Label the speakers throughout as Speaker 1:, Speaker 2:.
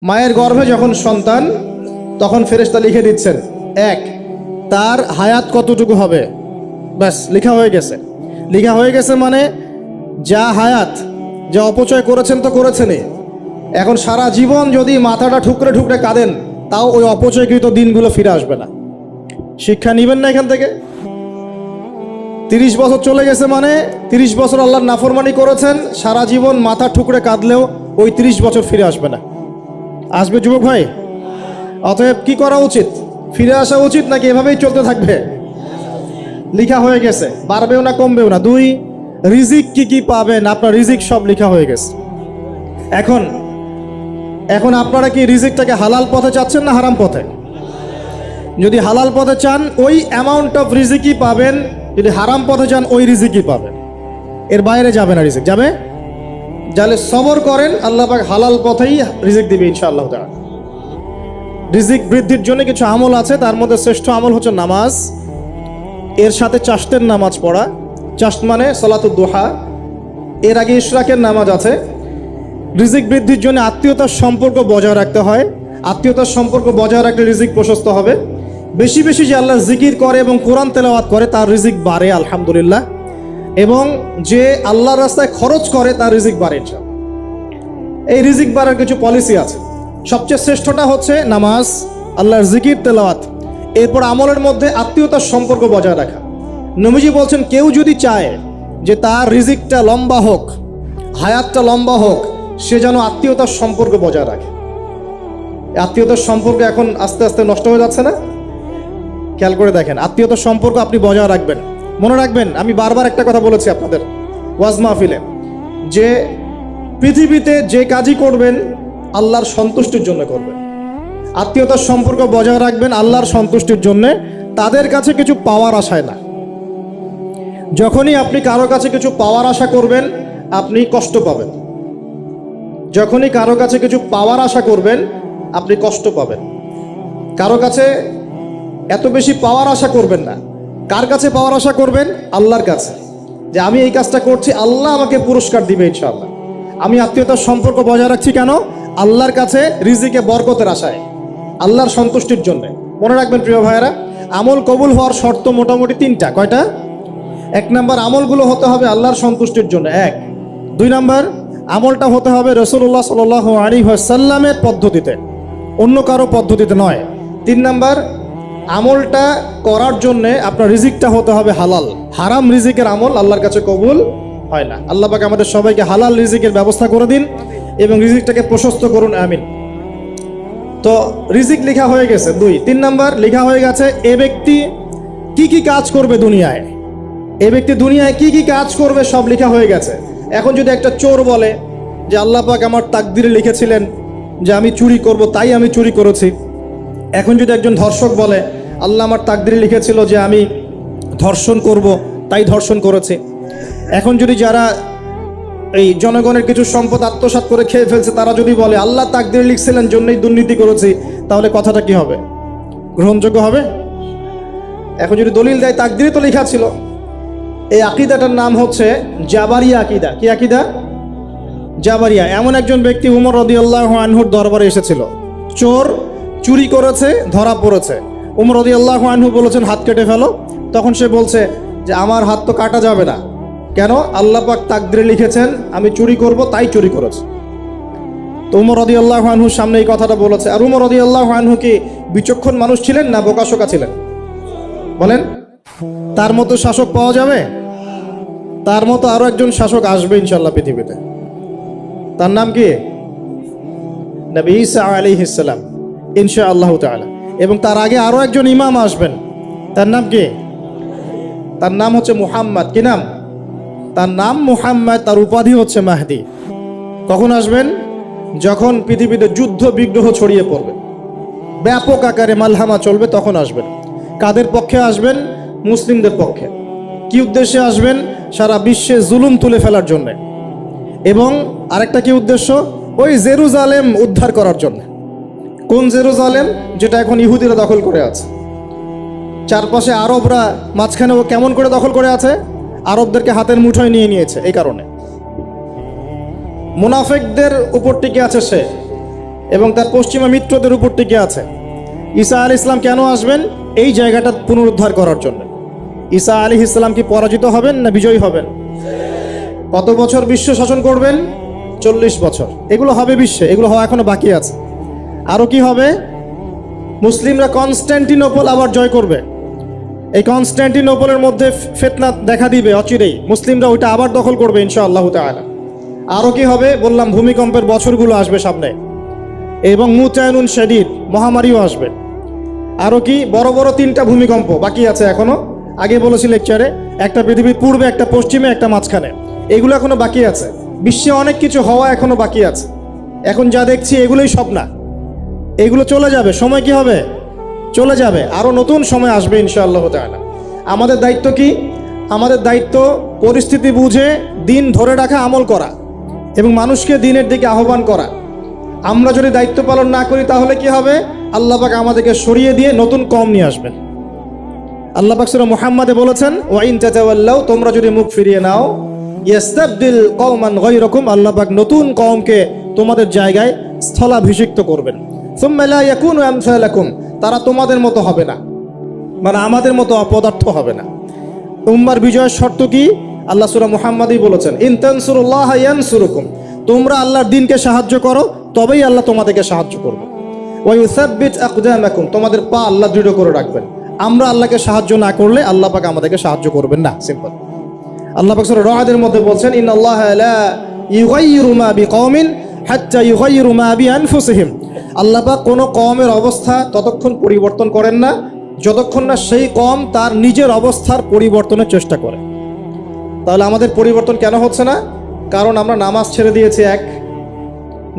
Speaker 1: মায়ের গর্ভে যখন সন্তান, তখন ফেরেশতা লিখে দিচ্ছেন এক, তার হায়াত কতটুকু হবে, ব্যাস লেখা হয়ে গেছে। লেখা হয়ে গেছে মানে যা হায়াত, যা অপচয় করেছেন তো করেছেনই। এখন সারা জীবন যদি মাথাটা ঠুকরে ঠুকরে কাঁদেন, তাও ওই অপচয়কৃত দিনগুলো ফিরে আসবে না। শিক্ষা নেবেন না এখান থেকে? 30 বছর চলে গেছে মানে 30 বছর আল্লাহর নাফরমানি করেছেন, সারা জীবন মাথা ঠুকরে কাঁদলেও ওই 30 বছর ফিরে আসবে না। আসবে যুবক ভাই? অতএব কি করা উচিত? ফিরে আসা উচিত নাকি এভাবেই চলতে থাকবে? লেখা হয়ে গেছে, বাড়বেও না কমবেও না। দুই, রিজিক কি কি পাবেন, আপনার রিজিক সব লেখা হয়ে গেছে। এখন আপনারা কি রিজিকটাকে হালাল পথে চাচ্ছেন না হারাম পথে? যদি হালাল পথে চান ওই অ্যামাউন্ট অফ রিজিকই পাবেন, যদি হারাম পথে চান ওই রিজিকই পাবেন, এর বাইরে যাবে না। রিজিক যাবে, যাহলে সবর করেন, আল্লাহ পাক হালাল পথেই রিজিক দিবে ইনশাআল্লাহ তাআলা। রিজিক বৃদ্ধির জন্য কিছু আমল আছে, তার মধ্যে শ্রেষ্ঠ আমল হচ্ছে নামাজ, এর সাথে চাশতের নামাজ পড়া। চাশত মানে সালাতুদ দুহা, এর আগে ইশরাকের নামাজ আছে। রিজিক বৃদ্ধির জন্য আত্মীয়তার সম্পর্ক বজায় রাখতে হয়, আত্মীয়তার সম্পর্ক বজায় রাখলে রিজিক প্রশস্ত হবে। বেশি বেশি যে আল্লাহ জিকির করে এবং কোরআন তেলাওয়াত করে তার রিজিক বাড়ে আলহামদুলিল্লাহ, এবং যে আল্লাহর রাস্তায় খরচ করে তার রিজিক বাড়ে ইনশাআল্লাহ। এই রিজিক বাড়ার কিছু পলিসি আছে। সবচেয়ে শ্রেষ্ঠটা হচ্ছে নামাজ, আল্লাহর জিকির তেলাওয়াত। এরপর আমলের মধ্যে আত্মীয়তার সম্পর্ক বজায় রাখা। নবীজি বলছেন কেউ যদি চায় যে তার রিজিকটা লম্বা হোক, হায়াতটা লম্বা হোক, সে যেন আত্মীয়তার সম্পর্ক বজায় রাখে। আত্মীয়তার সম্পর্ক এখন আস্তে আস্তে নষ্ট হয়ে যাচ্ছে না? খেয়াল করে দেখেন, আত্মীয়তার সম্পর্ক আপনি বজায় রাখবেন। মনে রাখবেন, আমি বারবার একটা কথা বলেছি আপনাদের ওয়াজ মাহফিলে, যে পৃথিবীতে যে কাজই করবেন আল্লাহর সন্তুষ্টির জন্য করবেন। আত্মীয়তার সম্পর্ক বজায় রাখবেন আল্লাহর সন্তুষ্টির জন্য, তাদের কাছে কিছু পাওয়ার আশায় না। যখনই আপনি কারো কাছে কিছু পাওয়ার আশা করবেন আপনি কষ্ট পাবেন। যখনই কারো কাছে কিছু পাওয়ার আশা করবেন আপনি কষ্ট পাবেন। কারো কাছে এত বেশি পাওয়ার আশা করবেন না। কার কাছে পাওয়ার আশা করবেন? আল্লাহর কাছে, যে আমি এই কাজটা করছি আল্লাহ আমাকে পুরস্কার দিবে ইনশাআল্লাহ। আমি আত্মীয়তার সম্পর্ক বজায় রাখছি কেন? আল্লাহর কাছে রিজিকে বরকতের আশায়, আল্লাহর সন্তুষ্টির জন্য। মনে রাখবেন প্রিয় ভাইয়েরা, আমল কবুল হওয়ার শর্ত মোটামুটি 3টা। কয়টা? 1 নাম্বার, আমলগুলো হতে হবে আল্লাহর সন্তুষ্টির জন্য, 1। 2 নাম্বার, আমলটা হতে হবে রাসূলুল্লাহ সাল্লাল্লাহু আলাইহি ওয়াসাল্লামের পদ্ধতিতে, অন্য কারো পদ্ধতিতে নয়। 3 নাম্বার, আমলটা করার জন্যে আপনার রিজিকটা হতে হবে হালাল। হারাম রিজিকের আমল আল্লাহর কাছে কবুল হয় না। আল্লাহ পাক আমাদের সবাইকে হালাল রিজিকের ব্যবস্থা করে দিন এবং রিজিকটাকে প্রশস্ত করুন, আমিন। তো রিজিক লেখা হয়ে গেছে। 2। 3 নাম্বার, লেখা হয়ে গেছে এ ব্যক্তি কি কি কাজ করবে দুনিয়ায়, এ ব্যক্তি দুনিয়ায় কি কি কাজ করবে সব লেখা হয়ে গেছে। এখন যদি একটা চোর বলে যে আল্লাহ পাক আমার তাকদিরে লিখেছিলেন যে আমি চুরি করব, তাই আমি চুরি করেছি। এখন যদি একজন ধর্ষক বলে আল্লাহ আমার তাকদিরে লিখেছিল যে আমি ধর্ষণ করব, তাই ধর্ষণ করেছে। এখন যদি যারা এই জনগণের কিছু সম্পদ আত্মসাৎ করে খেয়ে ফেলছে তারা যদি বলে আল্লাহ তাকদিরে লিখছিলেন জন্যই দুর্নীতি করেছি, তাহলে কথাটা কি হবে? গ্রহণযোগ্য হবে? এখন যদি দলিল দেয় তাকদিরে তো লেখা ছিল। এই আকীদাটার নাম হচ্ছে জাবারিয়া আকীদা। কি আকীদা? জাবারিয়া। এমন একজন ব্যক্তি উমর রাদিয়াল্লাহু আনহুর দরবারে এসেছিল, চোর চুরি করেছে, ধরা পড়েছে। উমর রাদিয়াল্লাহু আনহু বলেছেন হাত কেটে ফেলো। তখন সে বলছে যে আমার হাত তো কাটা যাবে না। কেন? আল্লাহ পাক তাকদিরে লিখেছেন আমি চুরি করব, তাই চুরি করেছে। তো উমর রাদিয়াল্লাহু আনহুর সামনে এই কথাটা বলেছে। আর উমর রাদিয়াল্লাহু আনহু কি বিচক্ষণ মানুষ ছিলেন না বোকাশোকা ছিলেন? বলেন, তার মতো শাসক পাওয়া যাবে? তার মতো আরো একজন শাসক আসবে ইনশাআল্লাহ পৃথিবীতে। তার নাম কি? নবী ঈসা আলাইহিস সালাম ইনশাআল্লাহ তাআলা। এবং তার আগে আরো একজন ইমাম আসবেন। তার নাম কি? তার নাম হচ্ছে মুহাম্মদ। কি নাম? তার নাম মুহাম্মদ, তার উপাধি হচ্ছে মাহদি। কখন আসবেন? যখন পৃথিবীতে যুদ্ধ বিগ্রহ ছড়িয়ে পড়বে, ব্যাপক আকারে মালহামা চলবে, তখন আসবেন। কাদের পক্ষে আসবেন? মুসলিমদের পক্ষে। কি উদ্দেশ্যে আসবেন? সারা বিশ্বে জুলুম তুলে ফেলার জন্য। এবং আরেকটা কি উদ্দেশ্য? ওই জেরুজালেম উদ্ধার করার জন্য। কোন জেরুজালেম? যেটা এখন ইহুদিরা দখল করে আছে। চারপাশে আরবরা, মাঝখানে ও কেমন করে দখল করে আছে? আরবদেরকে হাতের মুঠোয় নিয়ে নিয়েছে। এই কারণে মুনাফিকদের উপর টিকে আছে সে। এবং তার পশ্চিমা মিত্রদের উপর টিকে আছে। ঈসা আলাইহিস সালাম কেন আসবেন? এই জায়গাটা পুনরুদ্ধার করার জন্য। ঈসা আলাইহিস সালাম কি পরাজিত হবেন না বিজয়ী হবেন? কত বছর বিশ্ব শাসন করবেন? 40 বছর। এগুলো হবে বিশ্বে, এগুলো হওয়া এখনো বাকি আছে। আরও কি হবে? মুসলিমরা কনস্ট্যান্টিনোপল আবার জয় করবে। এই কনস্ট্যান্টিনোপলের মধ্যে ফিতনা দেখা দিবে অচিরেই, মুসলিমরা ওইটা আবার দখল করবে ইনশাআল্লাহ তাআলা। আরও কি হবে? বললাম ভূমিকম্পের বছরগুলো আসবে সামনে, এবং মুতায়নুন শাদীদ, মহামারীও আসবে। আরও কি? বড় বড় 3টা ভূমিকম্প বাকি আছে এখনো। আগে বলেছি লেকচারে, একটা পৃথিবীর পূর্বে, একটা পশ্চিমে, একটা মাঝখানে। এগুলো এখনো বাকি আছে। বিশ্বে অনেক কিছু হওয়া এখনো বাকি আছে। এখন যা দেখছি এগুলোই সব না, এগুলো চলে যাবে। সময় কি হবে? চলে যাবে। আরও নতুন সময় আসবে ইনশাআল্লাহ তাআলা। আমাদের দায়িত্ব কি? আমাদের দায়িত্ব পরিস্থিতি বুঝে দিন ধরে রাখা, আমল করা এবং মানুষকে দিনের দিকে আহ্বান করা। আমরা যদি দায়িত্ব পালন না করি তাহলে কি হবে? আল্লাহ পাক আমাদেরকে সরিয়ে দিয়ে নতুন কওম নিয়ে আসবেন। আল্লাহ পাক সূরা মুহাম্মাদে বলেছেন, ওয়া ইন তাতাওয়াল্লাউ, তোমরা যদি মুখ ফিরিয়ে নাও, ইয়াস্তাবদিল কওমান গায়রাকুম, আল্লাহ পাক নতুন কওমকে তোমাদের জায়গায় স্থলাভিষিক্ত করবেন। সুম্মা লা ইয়াকুনু আমসালাকুম, তারা তোমাদের মতো হবে না, মানে আমাদের মতো অপদার্থ হবে না। উম্মার বিজয়ের শর্ত কি? আল্লাহ সূরা মুহাম্মাদেই বলেছেন, ইন তানসুরুল্লাহ ইয়ানসুরুকুম, তোমরা আল্লাহর দ্বীনকে সাহায্য করো তবেই আল্লাহ তোমাদেরকে সাহায্য করবে। ওয়া ইউসাব্বিত আকদামাকুম, তোমাদের পা আল্লাহ দৃঢ় করে রাখবেন। আমরা আল্লাহকে সাহায্য না করলে আল্লাহ পাক আমাদেরকে সাহায্য করবেন না। সিম্পল। আল্লাহ পাক সূরা রা'দের মধ্যে বলছেন, ইন্নাল্লাহা লা ইউগাইয়িরু মা বিকওমিন হাত্তা ইউগাইয়িরু মা বিআনফুসিহিম, আল্লাহ পাক কোনো কওমের অবস্থা ততক্ষণ পরিবর্তন করেন না যতক্ষণ না সেই কওম তার নিজের অবস্থার পরিবর্তনের চেষ্টা করে। তাহলে আমাদের পরিবর্তন কেন হচ্ছে না? কারণ আমরা নামাজ ছেড়ে দিয়েছি।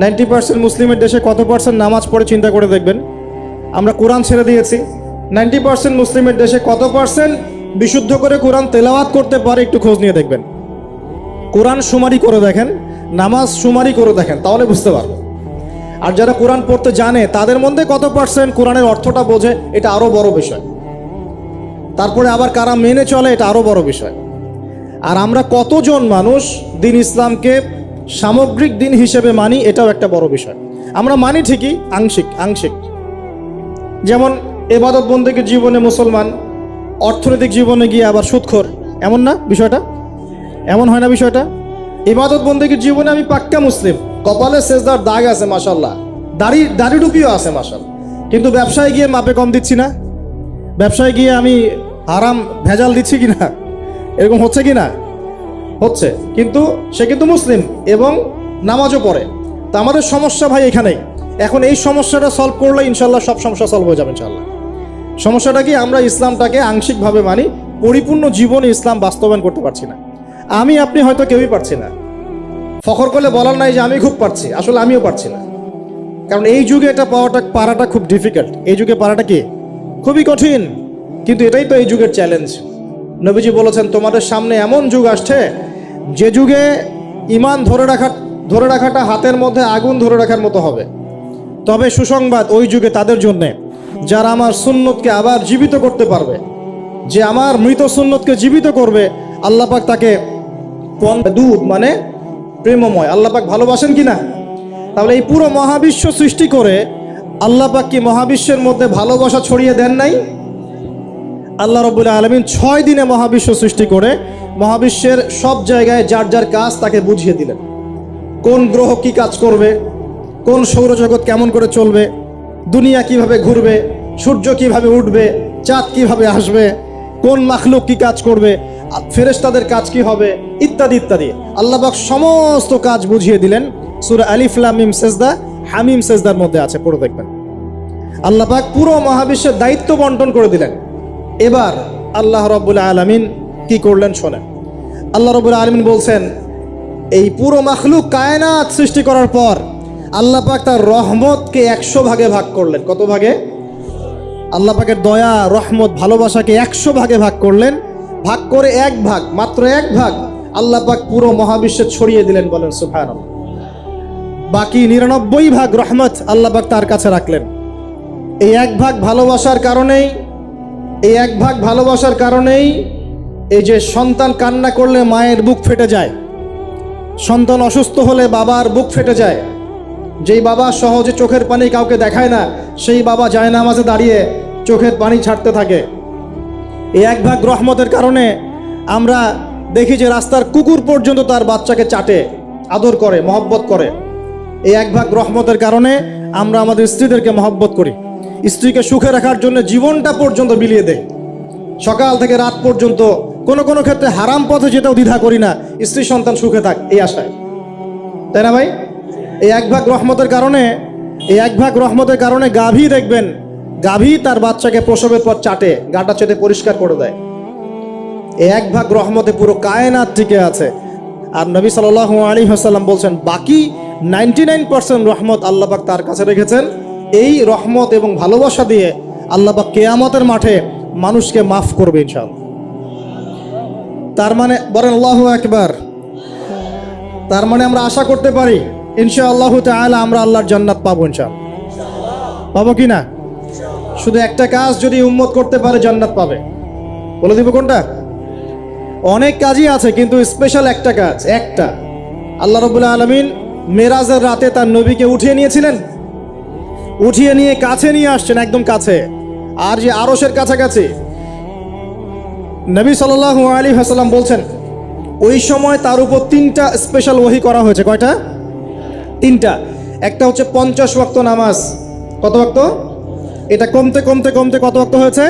Speaker 1: 90% মুসলিমের দেশে কত পার্সেন্ট নামাজ পড়ে চিন্তা করে দেখবেন। আমরা কোরআন ছেড়ে দিয়েছি। 90% মুসলিমের দেশে কত পার্সেন্ট বিশুদ্ধ করে কোরআন তেলাওয়াত করতে পারে একটু খোঁজ নিয়ে দেখবেন। কোরআন শুমারি করে দেখেন, নামাজ শুমারি করে দেখেন, তাহলে বুঝতে পারবেন। আর যারা কোরআন পড়তে জানে তাদের মধ্যে কত পার্সেন্ট কোরআনের অর্থটা বোঝে, এটা আরও বড় বিষয়। তারপরে আবার কারা মেনে চলে, এটা আরও বড় বিষয়। আর আমরা কতজন মানুষ দিন ইসলামকে সামগ্রিক দিন হিসেবে মানি, এটাও একটা বড় বিষয়। আমরা মানি ঠিকই, আংশিক। যেমন ইবাদত বন্দেগীর জীবনে মুসলমান, অর্থনৈতিক জীবনে গিয়ে আবার সুদখোর, এমন না বিষয়টা? এমন হয় না বিষয়টা? ইবাদত বন্দেগীর জীবনে আমি পাক্কা মুসলিম, কপালে সেজদার দাগ আছে মাশাআল্লাহ, দাড়ি টুপিও আছে মাশাআল্লাহ, কিন্তু ব্যবসায় গিয়ে মাপে কম দিচ্ছি না, ব্যবসায় গিয়ে আমি হারাম ভেজাল দিচ্ছি কিনা, এরকম হচ্ছে কি না? হচ্ছে। কিন্তু সে কিন্তু মুসলিম এবং নামাজও পড়ে। তা আমাদের সমস্যা ভাই এখানেই। এখন এই সমস্যাটা সলভ করলে ইনশাল্লাহ সব সমস্যা সলভ হয়ে যাবে ইনশাল্লাহ। সমস্যাটা কি? আমরা ইসলামটাকে আংশিকভাবে মানি, পরিপূর্ণ জীবনে ইসলাম বাস্তবায়ন করতে পারছি না। আপনি হয়তো কেউই পারছি না। ফখর করলে বলার নাই যে আমি খুব পারছি, আসলে আমিও পারছি না। কারণ এই যুগে এটা পারাটা খুব ডিফিকাল্ট। এই যুগে পারাটা কি? খুবই কঠিন। কিন্তু এটাই তো এই যুগের চ্যালেঞ্জ। নবীজি বলেছেন, তোমাদের সামনে এমন যুগ আসছে যে যুগে ঈমান ধরে রাখাটা হাতের মধ্যে আগুন ধরে রাখার মতো হবে। তবে সুসংবাদ ওই যুগে তাদের জন্যে যারা আমার সুন্নতকে আবার জীবিত করতে পারবে, যে আমার মৃত সুন্নতকে জীবিত করবে, আল্লাহ পাক তাকে দুধ মানে প্রেমময়। আল্লাহ পাক ভালোবাসেন কি না? তাহলে এই পুরো মহাবিশ্ব সৃষ্টি করে আল্লাহ পাক কি মহাবিশ্বের মধ্যে ভালোবাসা ছড়িয়ে দেন নাই? আল্লাহ রাব্বুল আলামিন 6 দিনে মহাবিশ্ব সৃষ্টি করে মহাবিশ্বের সব জায়গায় যার যার কাজ তাকে বুঝিয়ে দিলেন। কোন গ্রহ কি কাজ করবে, কোন সৌরজগৎ কেমন করে চলবে, দুনিয়া কিভাবে ঘুরবে, সূর্য কিভাবে উঠবে, চাঁদ কিভাবে আসবে, কোন মাখলুক কি কাজ করবে, ফেরেশতাদের কাজ কি হবে, ইত্যাদি ইত্যাদি। আল্লাহ পাক সমস্ত কাজ বুঝিয়ে দিলেন। সূরা আলিফ লাম মিম সেজদা, হামিম সেজদার মধ্যে আছে, পড়ে দেখবেন। আল্লাহ পাক পুরো মহাবিশ্বের দায়িত্ব বন্টন করে দিলেন। এবার আল্লাহ রাব্বুল আলামিন কি করলেন শোনেন। আল্লাহ রাব্বুল আলামিন বলছেন, এই পুরো মাখলুক কায়নাত সৃষ্টি করার পর আল্লাহ পাক তার রহমতকে 100 ভাগে ভাগ করলেন। কত ভাগে? আল্লাহ পাকের দয়া, রহমত, ভালোবাসাকে 100 ভাগে ভাগ করলেন। ভাগ করে মাত্র এক ভাগ আল্লাহ পাক পুরো মহাবিশ্বে ছড়িয়ে দিলেন। বলেন সুবহানাল্লাহ। বাকি 99 ভাগ রহমত আল্লাহ পাক তার কাছে রাখলেন। এই এক ভাগ ভালোবাসার কারণেই এই যে সন্তান কান্না করলে মায়ের বুক ফেটে যায়, সন্তান অসুস্থ হলে বাবার বুক ফেটে যায়, যেই বাবা সহজে চোখের পানি কাউকে দেখায় না, সেই বাবা জায়নামাজে দাঁড়িয়ে চোখের পানি ছাড়তে থাকে। এই এক ভাগ রহমতের কারণে আমরা দেখি যে রাস্তার কুকুর পর্যন্ত তার বাচ্চাকে চাটে, আদর করে, মহব্বত করে। এই এক ভাগ রহমতের কারণে আমরা আমাদের স্ত্রীদেরকে মহব্বত করি, স্ত্রীকে সুখে রাখার জন্য জীবনটা পর্যন্ত বিলিয়ে দেয়। সকাল থেকে রাত পর্যন্ত কোনো কোনো ক্ষেত্রে হারাম পথে যেতেও দ্বিধা করি না, স্ত্রী সন্তান সুখে থাক এই আশায়, তাই না ভাই? এই এক ভাগ রহমতের কারণে গাভী দেখবেন, গাভী তার বাচ্চাকে প্রসবের পর চাটে, গাটা চেটে পরিষ্কার করে দেয়। এই এক ভাগ রহমতে পুরো কায়নাত টিকে আছে। আর নবী সাল্লাল্লাহু আলাইহি ওয়াসাল্লাম বলছেন বাকি 99% রহমত আল্লাহ পাক তার কাছে রেখেছেন। এই রহমত এবং ভালোবাসা দিয়ে আল্লাহ পাক কিয়ামতের মাঠে মানুষকে মাফ করবে ইনশাআল্লাহ। তার মানে বলেন আল্লাহু আকবার। তার মানে আমরা আশা করতে পারি ইনশাআল্লাহু তাআলা আমরা আল্লাহর জান্নাত পাবো ইনশাআল্লাহ। পাবো কি না? শুধু একটা কাজ যদি উম্মত করতে পারে জান্নাত পাবে। বলে দিব কোনটা? অনেক কাজই আছে কিন্তু স্পেশাল একটা কাজ, একটা। আল্লাহ রাব্বুল আলামিন মেরাজের রাতে তার নবীকে উঠিয়ে নিয়েছিলেন, উঠিয়ে নিয়ে কাছে নিয়ে আসছেন, একদম কাছে, আর যে আরশের কাছাকাছি। নবী সাল্লাল্লাহু আলাইহি ওয়াসাল্লাম বলছেন ওই সময় তার উপর 3টা স্পেশাল ওহী করা হয়েছে। কয়টা? 3টা। একটা হচ্ছে 50 ওয়াক্ত নামাজ। কত ওয়াক্ত? এটা কমতে কমতে কমতে কত ওয়াক্ত হয়েছে?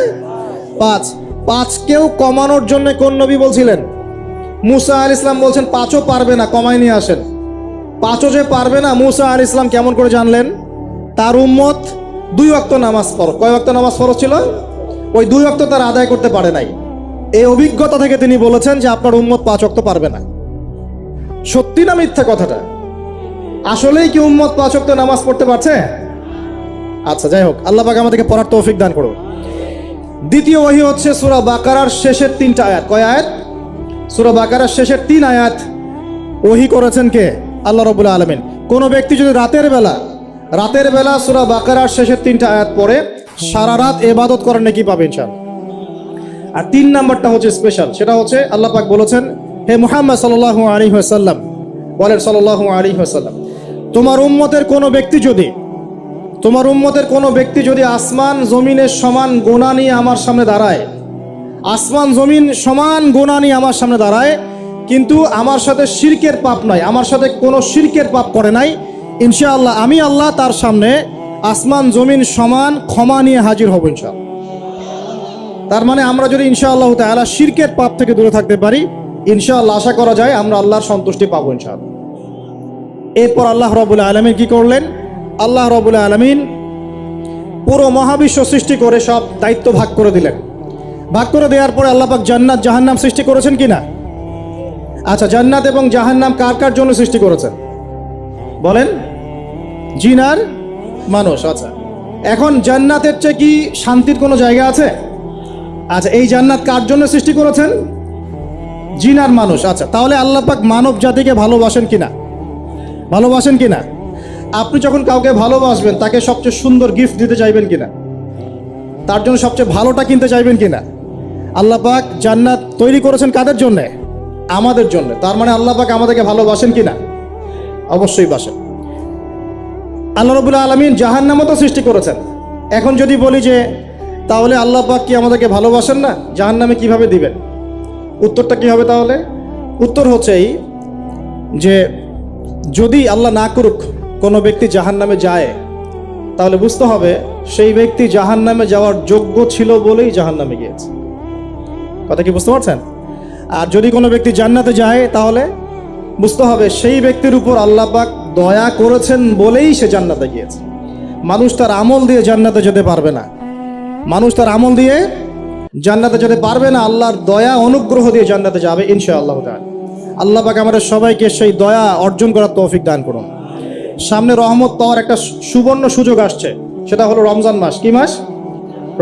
Speaker 1: 5। 5কেও কমানোর জন্য কোন নবী বলছিলেন? মুসা আলাইহিস সালাম বলছেন 5ও পারবে না, কমাই নিয়ে আসেন। 5ও যে পারবে না, মুসা আলাইহিস সালাম কেমন করে জানলেন? তার উম্মত 2 ওয়াক্ত নামাজ ফরজ। কয় ওয়াক্ত নামাজ ফরজ ছিল? ওই 2 ওয়াক্ত তার আদায় করতে পারে নাই। এই অভিজ্ঞতা থেকে তিনি বলেছেন যে আপনার উম্মত 5 ওয়াক্ত পারবে না। সত্যি না মিথ্যা কথাটা? আসলেই কি উম্মত 5 ওয়াক্ত নামাজ পড়তে পারছে? আচ্ছা, যাই হোক, আল্লাহ পাক আমাদেরকে পড়ার তৌফিক দান করুন। দ্বিতীয় ওহী হচ্ছে সূরা বাকারার শেষের 3টা আয়াত। কয় আয়াত? সূরা বাকারার শেষের 3 আয়াত ওহী করেছেন কে? আল্লাহ রাব্বুল আলামিন। কোন ব্যক্তি যদি রাতের বেলা সূরা বাকারার শেষের 3টা আয়াত পড়ে সারা রাত ইবাদত করার নেকি পাবে ইনশাআল্লাহ। আর 3 নাম্বারটা হচ্ছে স্পেশাল, সেটা হচ্ছে আল্লাহ পাক বলেছেন, হে মুহাম্মদ সাল্লাল্লাহু আলাইহি ওয়াসাল্লাম, বলেন সাল্লাল্লাহু আলাইহি ওয়াসাল্লাম, তোমার উম্মতের কোনো ব্যক্তি যদি আসমান জমিনের সমান গুনাহ নিয়ে আমার সামনে দাঁড়ায়, আসমান জমিন সমান গুনাহ নিয়ে আমার সামনে দাঁড়ায়, কিন্তু আমার সাথে শিরকের পাপ নাই, আমার সাথে কোনো শিরকের পাপ করে নাই, ইনশাআল্লাহ আমি আল্লাহ তার সামনে আসমান জমিন সমান ক্ষমা নিয়ে হাজির হব ইনশাআল্লাহ। তার মানে আমরা যদি ইনশাআল্লাহ তাআলা শিরকের পাপ থেকে দূরে থাকতে পারি, ইনশাআল্লাহ আশা করা যায় আমরা আল্লাহর সন্তুষ্টি পাবো ইনশাআল্লাহ। এরপর আল্লাহ রাব্বুল আলামিন কি করলেন? আল্লাহ রাব্বুল আলামিন পুরো মহাবিশ্ব সৃষ্টি করে সব দায়িত্ব ভাগ করে দিলেন। ভাগ করে দেওয়ার পরে আল্লাহ পাক জান্নাত জাহান্নাম সৃষ্টি করেছেন কিনা? আচ্ছা, জান্নাত এবং জাহান্নাম কার কার জন্য সৃষ্টি করেছেন বলেন? জিন আর মানুষ। আচ্ছা, এখন জান্নাতের চেয়ে কি শান্তির কোনো জায়গা আছে? আচ্ছা, এই জান্নাত কার জন্য সৃষ্টি করেছেন? জিন আর মানুষ। আচ্ছা, তাহলে আল্লাহ পাক মানব জাতিকে ভালোবাসেন কিনা? ভালোবাসেন কিনা? আপনি যখন কাউকে ভালোবাসবেন তাকে সবচেয়ে সুন্দর গিফট দিতে চাইবেন কিনা? তার জন্য সবচেয়ে ভালোটা কিনতে চাইবেন কিনা? আল্লাহ পাক জান্নাত তৈরি করেছেন কাদের জন্যে? আমাদের জন্য। তার মানে আল্লাহ পাক আমাদেরকে ভালোবাসেন কিনা? অবশ্যই বাসেন। আল্লাহ রাব্বুল আলামিন জাহান্নামও তো সৃষ্টি করেছেন। এখন যদি বলি যে তাহলে আল্লাহ পাক কি আমাদেরকে ভালোবাসেন না, জাহান্নামে কিভাবে দিবেন? উত্তরটা কি হবে তাহলে? উত্তর হচ্ছে এই যে যদি আল্লাহ না করুক কোনো ব্যক্তি জাহান্নামে যায়, তাহলে বুঝতে হবে সেই ব্যক্তি জাহান্নামে যাওয়ার যোগ্য ছিল বলেই জাহান্নামে গিয়েছে। কথা কি বুঝতে পারছেন? আর যদি কোনো ব্যক্তি জান্নাতে যায় তাহলে বুঝতে হবে সেই ব্যক্তির উপর আল্লাহ পাক দয়া করেছেন বলেই সে জান্নাতে গিয়েছে। মানুষ তার আমল দিয়ে জান্নাতে যেতে পারবে না, মানুষ তার আমল দিয়ে জান্নাতে যেতে পারবে না, আল্লাহর দয়া অনুগ্রহ দিয়ে জান্নাতে যাবে ইনশাআল্লাহ তাআলা। আল্লাহ পাক আমাদের সবাইকে সেই দয়া অর্জন করার তৌফিক দান করুন। সামনে রহমত পাওয়ার একটা সুবর্ণ সুযোগ আসছে, সেটা হলো রমজান মাস। কি মাস?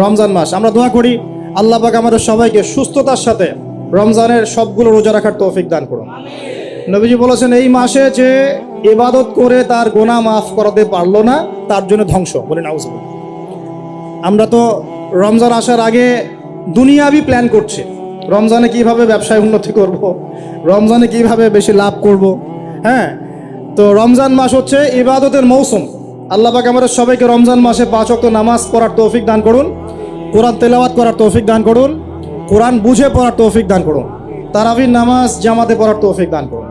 Speaker 1: রমজান মাস। আমরা দোয়া করি আল্লাহ পাক আমাদের সবাইকে সুস্থতার সাথে রমজানের সবগুলো রোজা রাখার তৌফিক দান করুন। নবীজি বলেছেন এই মাসে যে ইবাদত করে তার গুনাহ মাফ করাতে পারলো না, তার জন্য ধ্বংস। বলেন নাউজুবিল্লাহ। আমরা তো রমজান আসার আগে দুনিয়াবি প্ল্যান করছি, রমজানে কিভাবে ব্যবসায় উন্নতি করব, রমজানে কিভাবে বেশি লাভ করব। হ্যাঁ, তো রমজান মাস হচ্ছে ইবাদতের মৌসুম। আল্লাহ পাক আমাদের সবাইকে রমজান মাসে 5 ওয়াক্ত নামাজ পড়ার তৌফিক দান করুন, কোরআন তেলাওয়াত করার তৌফিক দান করুন, কোরআন বুঝে পড়ার তৌফিক দান করুন, তারাবির নামাজ জামাতে পড়ার তৌফিক দান করুন,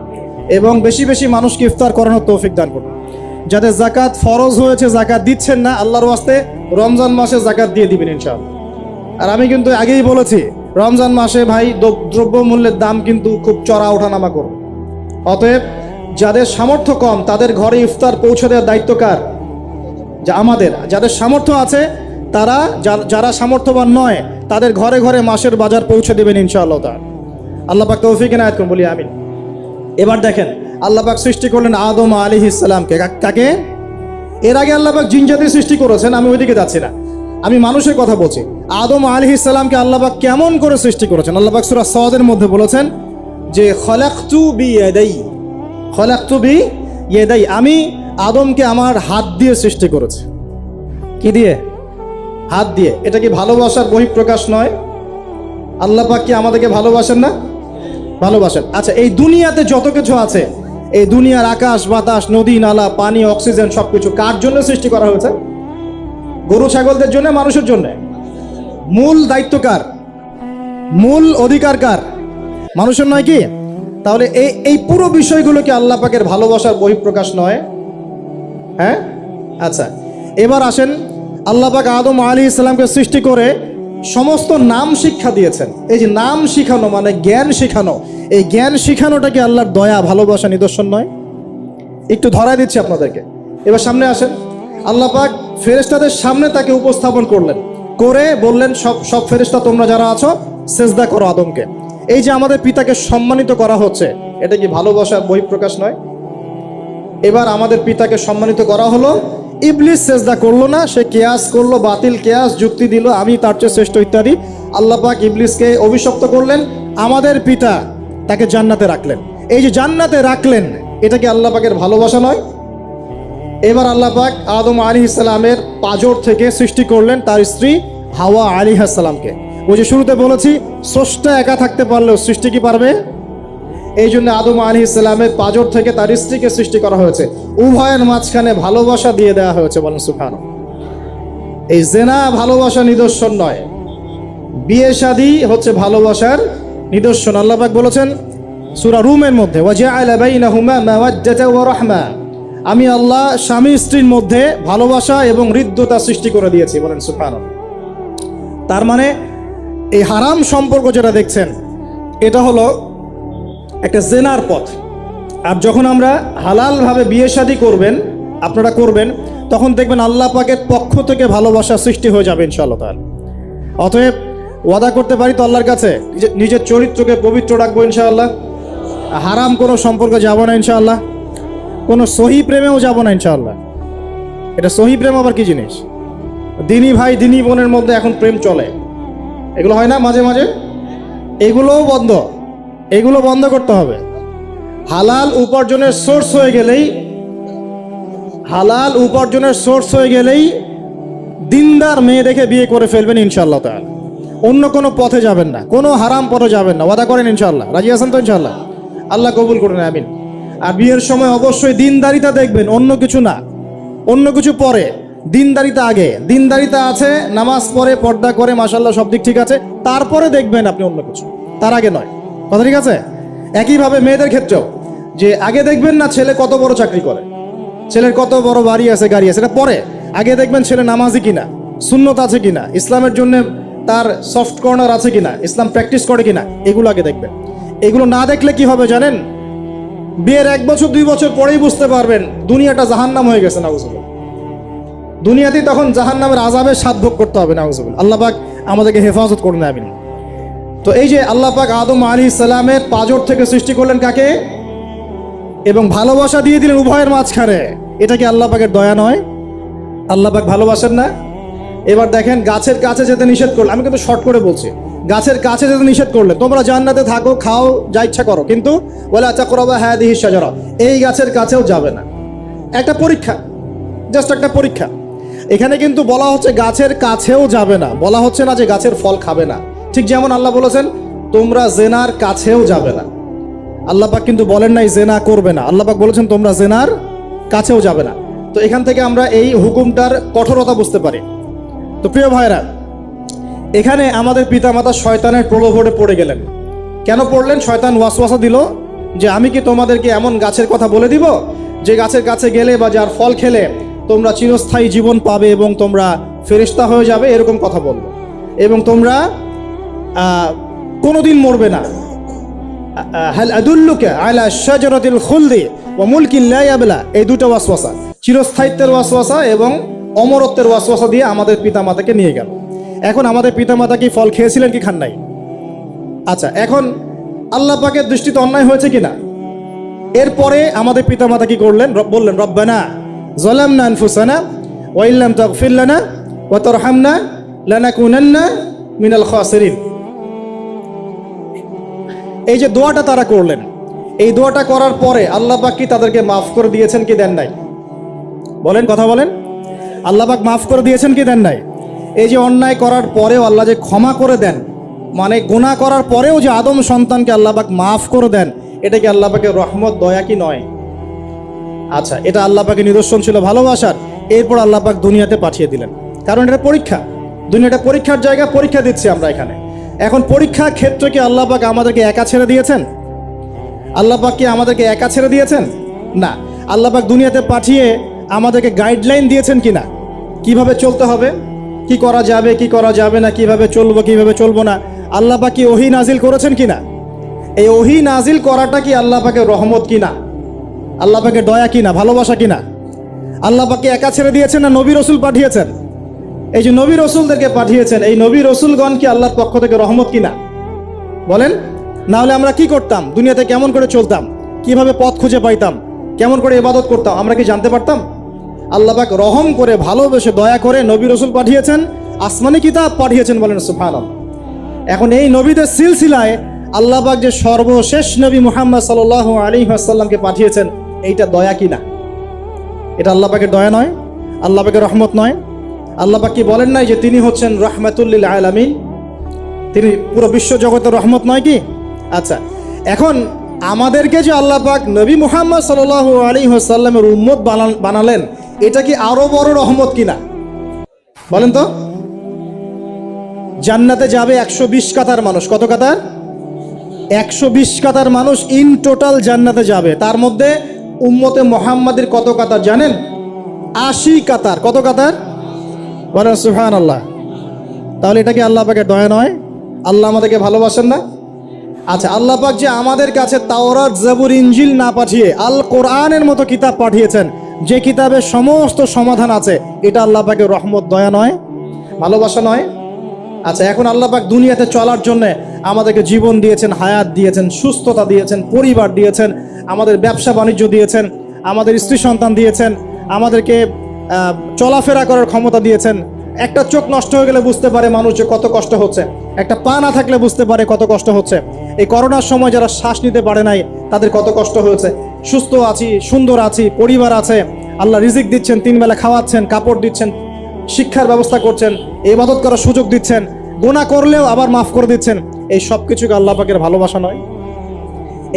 Speaker 1: এবং বেশি বেশি মানুষকে ইফতার করানোর তৌফিক দান করুন। যাদের জাকাত ফরজ হয়েছে জাকাত দিচ্ছেন না, আল্লাহর ওয়াস্তে রমজান মাসে জাকাত দিয়ে দিবেন ইনশাআল্লাহ। আর আমি কিন্তু আগেই বলেছি, রমজান মাসে ভাই দ্রব্যমূল্যের দাম কিন্তু খুব চড়া ওঠানামা করবে। অতএব যাদের সামর্থ্য কম তাদের ঘরে ইফতার পৌঁছে দেওয়ার দায়িত্ব কার? যা আমাদের। যাদের সামর্থ্য আছে তারা, যারা সামর্থ্যবান নয় তাদের ঘরে ঘরে মাসের বাজার পৌঁছে দেবেন ইনশাআল্লাহ তাআলা। আল্লাহ পাক তৌফিক এনায়েত করুন, বলি আমিন। এবার দেখেন, আল্লাহ পাক সৃষ্টি করলেন আদম আলাইহিস সালামকে। কাকে? এর আগে আল্লাহ পাক জিন জাতি সৃষ্টি করেছেন, আমি ওইদিকে যাচ্ছি না, আমি মানুষের কথা বলছি। আদম আলাইহিস সালামকে আল্লাহ পাক কেমন করে সৃষ্টি করেছেন? আল্লাহ পাক সূরা সাদের মধ্যে বলেছেন যে খলাকতু বিয়াদাই, খলাকতু বিয়াদাই, আমি আদমকে আমার হাত দিয়ে সৃষ্টি করেছি। কি দিয়ে? হাত দিয়ে। এটা কি ভালোবাসার বহিঃপ্রকাশ নয়? আল্লাহ পাক কি আমাদেরকে ভালোবাসেন না? ভালোবাসেন। আচ্ছা, এই দুনিয়াতে যত কিছু আছে, এই দুনিয়ার আকাশ বাতাস নদী নালা পানি অক্সিজেন সবকিছু কার জন্য সৃষ্টি করা হয়েছে? গরু ছাগলদের জন্য, মানুষের জন্য? মূল দায়িত্ব কার? মূল অধিকার কার? মানুষের নয় কি? তাহলে এই পুরো বিষয়গুলো কি আল্লাহ পাকের ভালোবাসার বহিঃপ্রকাশ নয়? হ্যাঁ। আচ্ছা, এবার আসেন, আল্লাহ পাক আদম আলাইহিস সালামকে সৃষ্টি করে সমস্ত নাম শিক্ষা দিয়েছেন। এই যে নাম শিখানো মানে জ্ঞান শিখানো, এই জ্ঞান শিখানোটা কি আল্লাহর দয়া ভালোবাসা নিদর্শন নয়? একটু ধরাই দিচ্ছি আপনাদেরকে। এবার সামনে আসেন, আল্লাহ পাক ফেরেশতাদের সামনে তাকে উপস্থাপন করলেন, করে বললেন সব ফেরেশতা তোমরা যারা আছো সেজদা করো আদমকে। এই যে আমাদের পিতাকে সম্মানিত করা হচ্ছে, এটা কি ভালোবাসার বহিঃপ্রকাশ নয়? এবার আমাদের পিতাকে সম্মানিত করা হলো, ইবলিস সেজদা করলো না, সে কিয়াস করলো, বাতিল কিয়াস যুক্তি দিল আমি তার চেয়ে শ্রেষ্ঠ ইত্যাদি। আল্লাহ পাক ইবলিসকে অভিশপ্ত করলেন, আমাদের পিতা তাকে জান্নাতে রাখলেন। এই যে জান্নাতে রাখলেন, এটা কি আল্লাহ পাকের ভালোবাসা নয়? এবার আল্লাহ পাক আদম আলাইহিস সালামের পাঁজর থেকে সৃষ্টি করলেন তার স্ত্রী হাওয়া আলাইহিস সালামকে। ওই যে শুরুতে বলেছি, স্রষ্টা একা থাকতে পারলেও সৃষ্টি কি পারবে? এই জন্য আদম আলাইহিস সালামের পাঁজর থেকে তার স্ত্রীকে সৃষ্টি করা হয়েছে, উভয়ের মাঝখানে ভালোবাসা দিয়ে দেওয়া হয়েছে। বলেন সুবহানাল্লাহ। এই জেনা ভালোবাসা নিদর্শন নয়, বিয়ে শাদী হচ্ছে ভালোবাসার নিদর্শন। আল্লাহ পাক বলেছেন সূরা রুমের মধ্যে, ওয়াজআলা বাইনাহুমা মাওয়াজ্জাতা ওয়া রাহমা, আমি আল্লাহ স্বামী স্ত্রীর মধ্যে ভালোবাসা এবং হৃদ্যতা সৃষ্টি করে দিয়েছি। বলেন সুবহানাল্লাহ। তার মানে এই হারাম সম্পর্ক যেটা দেখছেন, এটা হলো একটা জেনার পথ। আর যখন আমরা হালালভাবে বিয়ে শাদী করবেন, আপনারা করবেন, তখন দেখবেন আল্লাহ পাকের পক্ষ থেকে ভালোবাসা সৃষ্টি হয়ে যাবে ইনশাআল্লাহ তাআলা। অতএব ওয়াদা করতে পারি তো আল্লাহর কাছে, নিজের চরিত্রকে পবিত্র রাখবো ইনশাআল্লাহ, হারাম কোনো সম্পর্কে যাব না ইনশাআল্লাহ, কোনো সহি প্রেমেও যাব না ইনশাআল্লাহ। এটা সহি প্রেম আবার কি জিনিস? দিনী ভাই দিনী বোনের মধ্যে এখন প্রেম চলে, এগুলো হয় না মাঝে মাঝে? এগুলোও বন্ধ, এগুলো বন্ধ করতে হবে। হালাল উপার্জনের সোর্স হয়ে গেলেই, হালাল উপার্জনের সোর্স হয়ে গেলেই দিনদার মেয়ে দেখে বিয়ে করে ফেলবেন ইনশাআল্লাহ তাআলা। অন্য কোনো পথে যাবেন না, কোনো হারাম পথে যাবেন না। ওয়াদা করেন ইনশাআল্লাহ? রাজি আছেন তো ইনশাআল্লাহ? আল্লাহ কবুল করুন, আমিন। আর বিয়ের সময় অবশ্যই দিনদারিতা দেখবেন, অন্য কিছু না। অন্য কিছু পরে, দিনদারিতা আগে। দিনদারিতা আছে, নামাজ পড়ে, পর্দা করে, মাশাআল্লাহ সব দিক ঠিক আছে, তারপরে দেখবেন আপনি অন্য কিছু, তার আগে নয়। কথা ঠিক আছে? একইভাবে মেয়েদের ক্ষেত্রেও, যে আগে দেখবেন না ছেলে কত বড় চাকরি করে, ছেলের কত বড় বাড়ি আছে, গাড়ি আছে, এটা পরে। আগে দেখবেন ছেলে নামাজি কিনা, সুন্নত আছে কিনা, ইসলামের জন্য তার সফট কর্নার আছে কিনা, ইসলাম প্র্যাকটিস করে কিনা, এগুলো আগে দেখবেন। এগুলো না দেখলে কি হবে জানেন? বিয়ের 1 বছর 2 বছর পরেই বুঝতে পারবেন দুনিয়াটা জাহান্নাম হয়ে গেছে। নাউজুবিল্লাহ। দুনিয়াতেই তখন জাহান্নামের আযাবের স্বাদ ভোগ করতে হবে। নাউজুবিল্লাহ। আল্লাহ পাক আমাদেরকে হেফাজত করুন, আমিন। তো এই যে আল্লাহ পাক আদম আলাইহিস সালামের পাঁজর থেকে সৃষ্টি করলেন কাকে, এবং ভালোবাসা দিয়ে দিলেন উভয়ের মাঝখানে, এটা কি আল্লাহ পাকের দয়া নয়? আল্লাহ পাক ভালোবাসেন না? এবার দেখেন, গাছের কাছে যেতে নিষেধ করলেন। আমি কিন্তু শর্ট করে বলছি, গাছের কাছে যেতে নিষেধ করলেন, তোমরা জান্নাতে থাকো, খাও, যা ইচ্ছা করো, কিন্তু ওয়ালা তাকরাবা হাদিহিশ শাজারা, এই গাছের কাছেও যাবে না। একটা পরীক্ষা, জাস্ট একটা পরীক্ষা। এখানে কিন্তু বলা হচ্ছে গাছের কাছেও যাবে না, বলা হচ্ছে না যে গাছের ফল খাবে না। ঠিক যেমন আল্লাহ বলেছেন তোমরা জেনার কাছেও যাবে না। আল্লাহ পাক কিন্তু বলেন নাই জেনা করবে না, আল্লাহ পাক বলেছেন তোমরা জেনার কাছেও যাবে না। তো এখান থেকে আমরা এই হুকুমটার কঠোরতা বুঝতে পারি। তো প্রিয় ভাইরা, এখানে আমাদের পিতামাতা শয়তানের প্রলোভনে পড়ে গেলেন। কেন পড়লেন? শয়তান ওয়াসওয়াসা দিল যে আমি কি তোমাদেরকে এমন গাছের কথা বলে দিব যে গাছের কাছে গেলে বা যার ফল খেলে তোমরা চিরস্থায়ী জীবন পাবে এবং তোমরা ফেরেশতা হয়ে যাবে, এরকম কথা বলবো, এবং তোমরা কোনোদিন মরবে না। হাল আদুল্লুকা আলা শাজারাতিল খুলদি ওয়া মুলকিন লা ইয়াবলা, এই দুটো ওয়াসওয়াসা, চিরস্থায়িত্বের ওয়াসওয়াসা এবং অমরত্বের ওয়াসওয়াসা দিয়ে আমাদের পিতামাতাকে নিয়ে গেল। এখন আমাদের পিতামাতা কি ফল খেয়েছিলেন কি খান নাই? আচ্ছা, এখন আল্লাহ পাকের দৃষ্টিতে অন্যায় হয়েছে কিনা? এরপরে আমাদের পিতামাতা কি করলেন? বললেন রব্বানা যালামনা আনফুসানা ওয়া ইল্লাম তাগফির লানা ওয়া তারহামনা লানাকুনান্না মিনাল খাসিরিন। এই যে দোয়াটা তারা করলেন, এই দোয়াটা করার পরে আল্লাহ পাক কি তাদেরকে মাফ করে দিয়েছেন কি দেন নাই? বলেন, কথা বলেন। আল্লাহ পাক মাফ করে দিয়েছেন কি দেন নাই? এই যে অন্যায় করার পরেও আল্লাহ যে ক্ষমা করে দেন, মানে গুনাহ করার পরেও যে আদম সন্তানকে আল্লাহ পাক মাফ করে দেন, এটা কি আল্লাহ পাকের রহমত, দয়া কি নয়? আচ্ছা, এটা আল্লাহ পাকের নিদর্শন ছিল ভালোবাসার। এরপর আল্লাহ পাক দুনিয়াতে পাঠিয়ে দিলেন, কারণ এটা পরীক্ষা। দুনিয়াটা পরীক্ষার জায়গা, পরীক্ষা দিচ্ছি আমরা এখানে। এখন পরীক্ষার ক্ষেত্রে কি আল্লাহ পাক আমাদেরকে একা ছেড়ে দিয়েছেন? আল্লাহ পাক কি আমাদেরকে একা ছেড়ে দিয়েছেন? না, আল্লাহ পাক দুনিয়াতে পাঠিয়ে আমাদেরকে গাইডলাইন দিয়েছেন কিনা, কিভাবে চলতে হবে, কি করা যাবে কি করা যাবে না, কিভাবে চলবো কিভাবে চলবো না। আল্লাহ পাক কি ওহী নাজিল করেছেন কিনা? এই ওহী নাজিল করাটা কি আল্লাহ পাকের রহমত কিনা, আল্লাহ পাকের দয়া কিনা, ভালোবাসা কিনা? আল্লাহ পাক কি একা ছেড়ে দিয়েছেন না নবী রসুল পাঠিয়েছেন? এই যে নবী রসুলদেরকে পাঠিয়েছেন, এই নবী রসুলগণ কি আল্লাহর পক্ষ থেকে রহমত কিনা? বলেন। না হলে আমরা কি করতাম? দুনিয়াতে কেমন করে চলতাম, কিভাবে পথ খুঁজে পাইতাম, কেমন করে ইবাদত করতাম, আমরা কি জানতে পারতাম? আল্লাহ পাক রহম করে, ভালোবেসে, দয়া করে নবী রসুল পাঠিয়েছেন, আসমানি কিতাব পাঠিয়েছেন। বলেন সুবহানাল্লাহ। এখন এই নবীদের সিলসিলায় আল্লাহ পাক যে সর্বশেষ নবী মুহাম্মদ সাল্লাল্লাহু আলাইহি ওয়াসাল্লামকে পাঠিয়েছেন, এইটা দয়া কিনা? এটা আল্লাহ পাকের দয়া নয়? আল্লাহ পাকের রহমত নয়? আল্লাহ পাক কি বলেন নাই যে তিনি হচ্ছেন রাহমাতুল লিল আলামিন, তিনি পুরো বিশ্ব জগতের রহমত নয় কি? আচ্ছা, এখন আমাদেরকে যে আল্লাহ পাক নবী মুহাম্মদ সাল্লাল্লাহু আলাইহি ওয়াসাল্লামের উম্মত বানালেন, এটা কি আরো বড় রহমত কিনা? বলেন তো। জান্নাতে যাবে 120 কাতার মানুষ। কত কাতার? 120 কাতার মানুষ ইন টোটাল জান্নাতে যাবে। তার মধ্যে উম্মতে মুহাম্মাদের কত কাতার জানেন? 80 কাতার। কত কাতার? বলেন সুবহানাল্লাহ। তাহলে এটা কি আল্লাহ পাকের দয়া নয়? আল্লাহ আমাদেরকে ভালোবাসেন না? আচ্ছা, আল্লাহ পাক যে আমাদের কাছে তাওরাত, জাবুর, ইনজিল না পাঠিয়ে আল কোরআনের মতো কিতাব পাঠিয়েছেন, যে কিতাবে সমস্ত সমাধান আছে, এটা আল্লাহ পাকের রহমত, দয়া নয়, ভালোবাসা নয়? আচ্ছা, এখন আল্লাহ পাক দুনিয়াতে চলার জন্য আমাদেরকে জীবন দিয়েছেন, হায়াত দিয়েছেন, সুস্থতা দিয়েছেন, পরিবার দিয়েছেন, আমাদের ব্যবসা বাণিজ্য দিয়েছেন, আমাদের স্ত্রী সন্তান দিয়েছেন, আমাদেরকে চলাফেরা করার ক্ষমতা দিয়েছেন। একটা চোখ নষ্ট হয়ে গেলে বুঝতে পারে মানুষ যে কত কষ্ট হচ্ছে, একটা পা না থাকলে বুঝতে পারে কত কষ্ট হচ্ছে। এই করোনার সময় যারা শ্বাস নিতে পারে নাই, তাদের কত কষ্ট হয়েছে। সুস্থ আছি, সুন্দর আছি, পরিবার আছে, আল্লাহ রিজিক দিচ্ছেন, 3 বেলা খাওয়াচ্ছেন, কাপড় দিচ্ছেন, শিক্ষার ব্যবস্থা করছেন, ইবাদত করার সুযোগ দিচ্ছেন, গুনাহ করলেও আবার মাফ করে দিচ্ছেন। এই সব কিছুকে আল্লাহ পাকের ভালোবাসা নয়?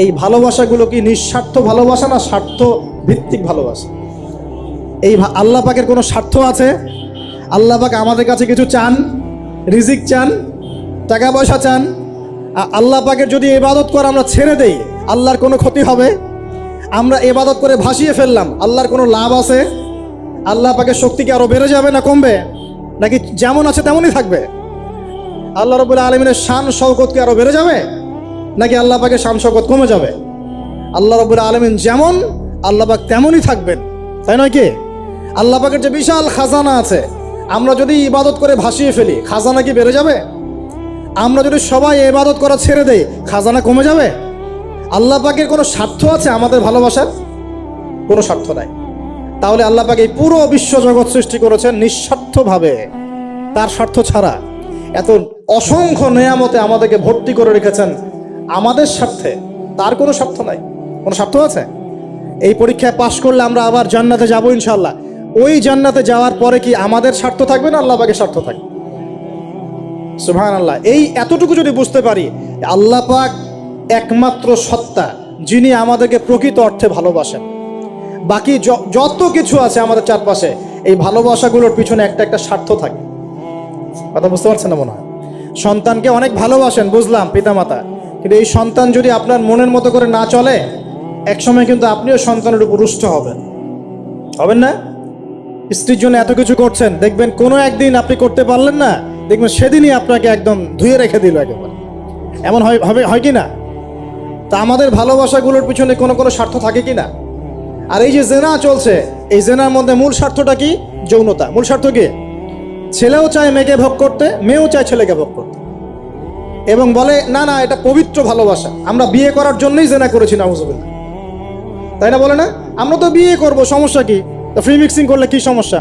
Speaker 1: এই ভালোবাসাগুলো কি নিঃস্বার্থ ভালোবাসা না স্বার্থ ভিত্তিক ভালোবাসা? এই আল্লাহ পাকের কোনো স্বার্থ আছে? আল্লাহ পাক আমাদের কাছে কিছু চান? রিজিক চান, টাকা পয়সা চান? আল্লাহ পাকের যদি ইবাদত করে আমরা ছেড়ে দেই, আল্লাহর কোনো ক্ষতি হবে? আমরা ইবাদত করে ভাসিয়ে ফেললাম, আল্লাহর কোনো লাভ আছে? আল্লাহ পাকের শক্তি কি আরো বেড়ে যাবে না কমবে, নাকি যেমন আছে তেমনই থাকবে? আল্লাহ রাব্বুল আলামিনের শান শওকত কি আরো বেড়ে যাবে, নাকি আল্লাহ পাকের শান শওকত কমে যাবে? আল্লাহ রাব্বুল আলামিন যেমন, আল্লাহ পাক তেমনই থাকবেন, তাই নয় কি? আল্লাহ পাকের যে বিশাল খাজানা আছে, আমরা যদি ইবাদত করে ভাসিয়ে ফেলি, খাজানা কি বেড়ে যাবে? আমরা যদি সবাই ইবাদত করা ছেড়ে দেই, খাজানা কমে যাবে? আল্লাহ পাকের কোনো স্বার্থ আছে আমাদের ভালোবাসার? কোনো স্বার্থ নাই। তাহলে আল্লাহ পাক এই পুরো বিশ্ব জগৎ সৃষ্টি করেছেন নিঃস্বার্থভাবে, তার স্বার্থ ছাড়া। এত অসংখ্য নেয়ামতে আমাদেরকে ভর্তি করে রেখেছেন আমাদের স্বার্থে, তার কোনো স্বার্থ নাই। কোনো স্বার্থ আছে? এই পরীক্ষায় পাশ করলে আমরা আবার জান্নাতে যাবো ইনশাআল্লাহ। ওই জান্নাতে যাওয়ার পরে কি আমাদের স্বার্থ থাকবে না আল্লাহ পাকের স্বার্থ থাকবে? সুবহানাল্লাহ। এই এতটুকু যদি বুঝতে পারি, আল্লাহ পাক একমাত্র সত্তা, যিনি আমাদেরকে প্রকৃত অর্থে ভালোবাসেন। বাকি যত কিছু আছে আমাদের চারপাশে, এই ভালোবাসাগুলোর পিছনে একটা একটা স্বার্থ থাকে। কথা বুঝতে পারছেন না মনে হয়? সন্তানকে অনেক ভালোবাসেন, বুঝলাম, পিতামাতা, কিন্তু এই সন্তান যদি আপনার মনের মতো করে না চলে, একসময় কিন্তু আপনিও সন্তানের উপর রুষ্ট হবেন না? স্ত্রীর জন্য এত কিছু করছেন, দেখবেন কোনো একদিন আপনি করতে পারলেন না, দেখবেন সেদিনই আপনাকে একদম ধুয়ে রেখে দিল একেবারে। এমন হয় কি না? তা আমাদের ভালোবাসাগুলোর পিছনে কোনো কোনো স্বার্থ থাকে কি না? আর এই যে জেনা চলছে, এই জেনার মধ্যে মূল স্বার্থটা কি? যৌনতা। মূল স্বার্থ কি? ছেলেও চায় মেয়েকে ভোগ করতে, মেয়েও চায় ছেলেকে ভোগ করতে, এবং বলে না না এটা পবিত্র ভালোবাসা, আমরা বিয়ে করার জন্যই জেনা করেছি, নাউজুবিল্লাহ। তাই না? বলে না, আমরা তো বিয়ে করব, সমস্যা কি? তো ফ্রি মিক্সিং করলে কি সমস্যা?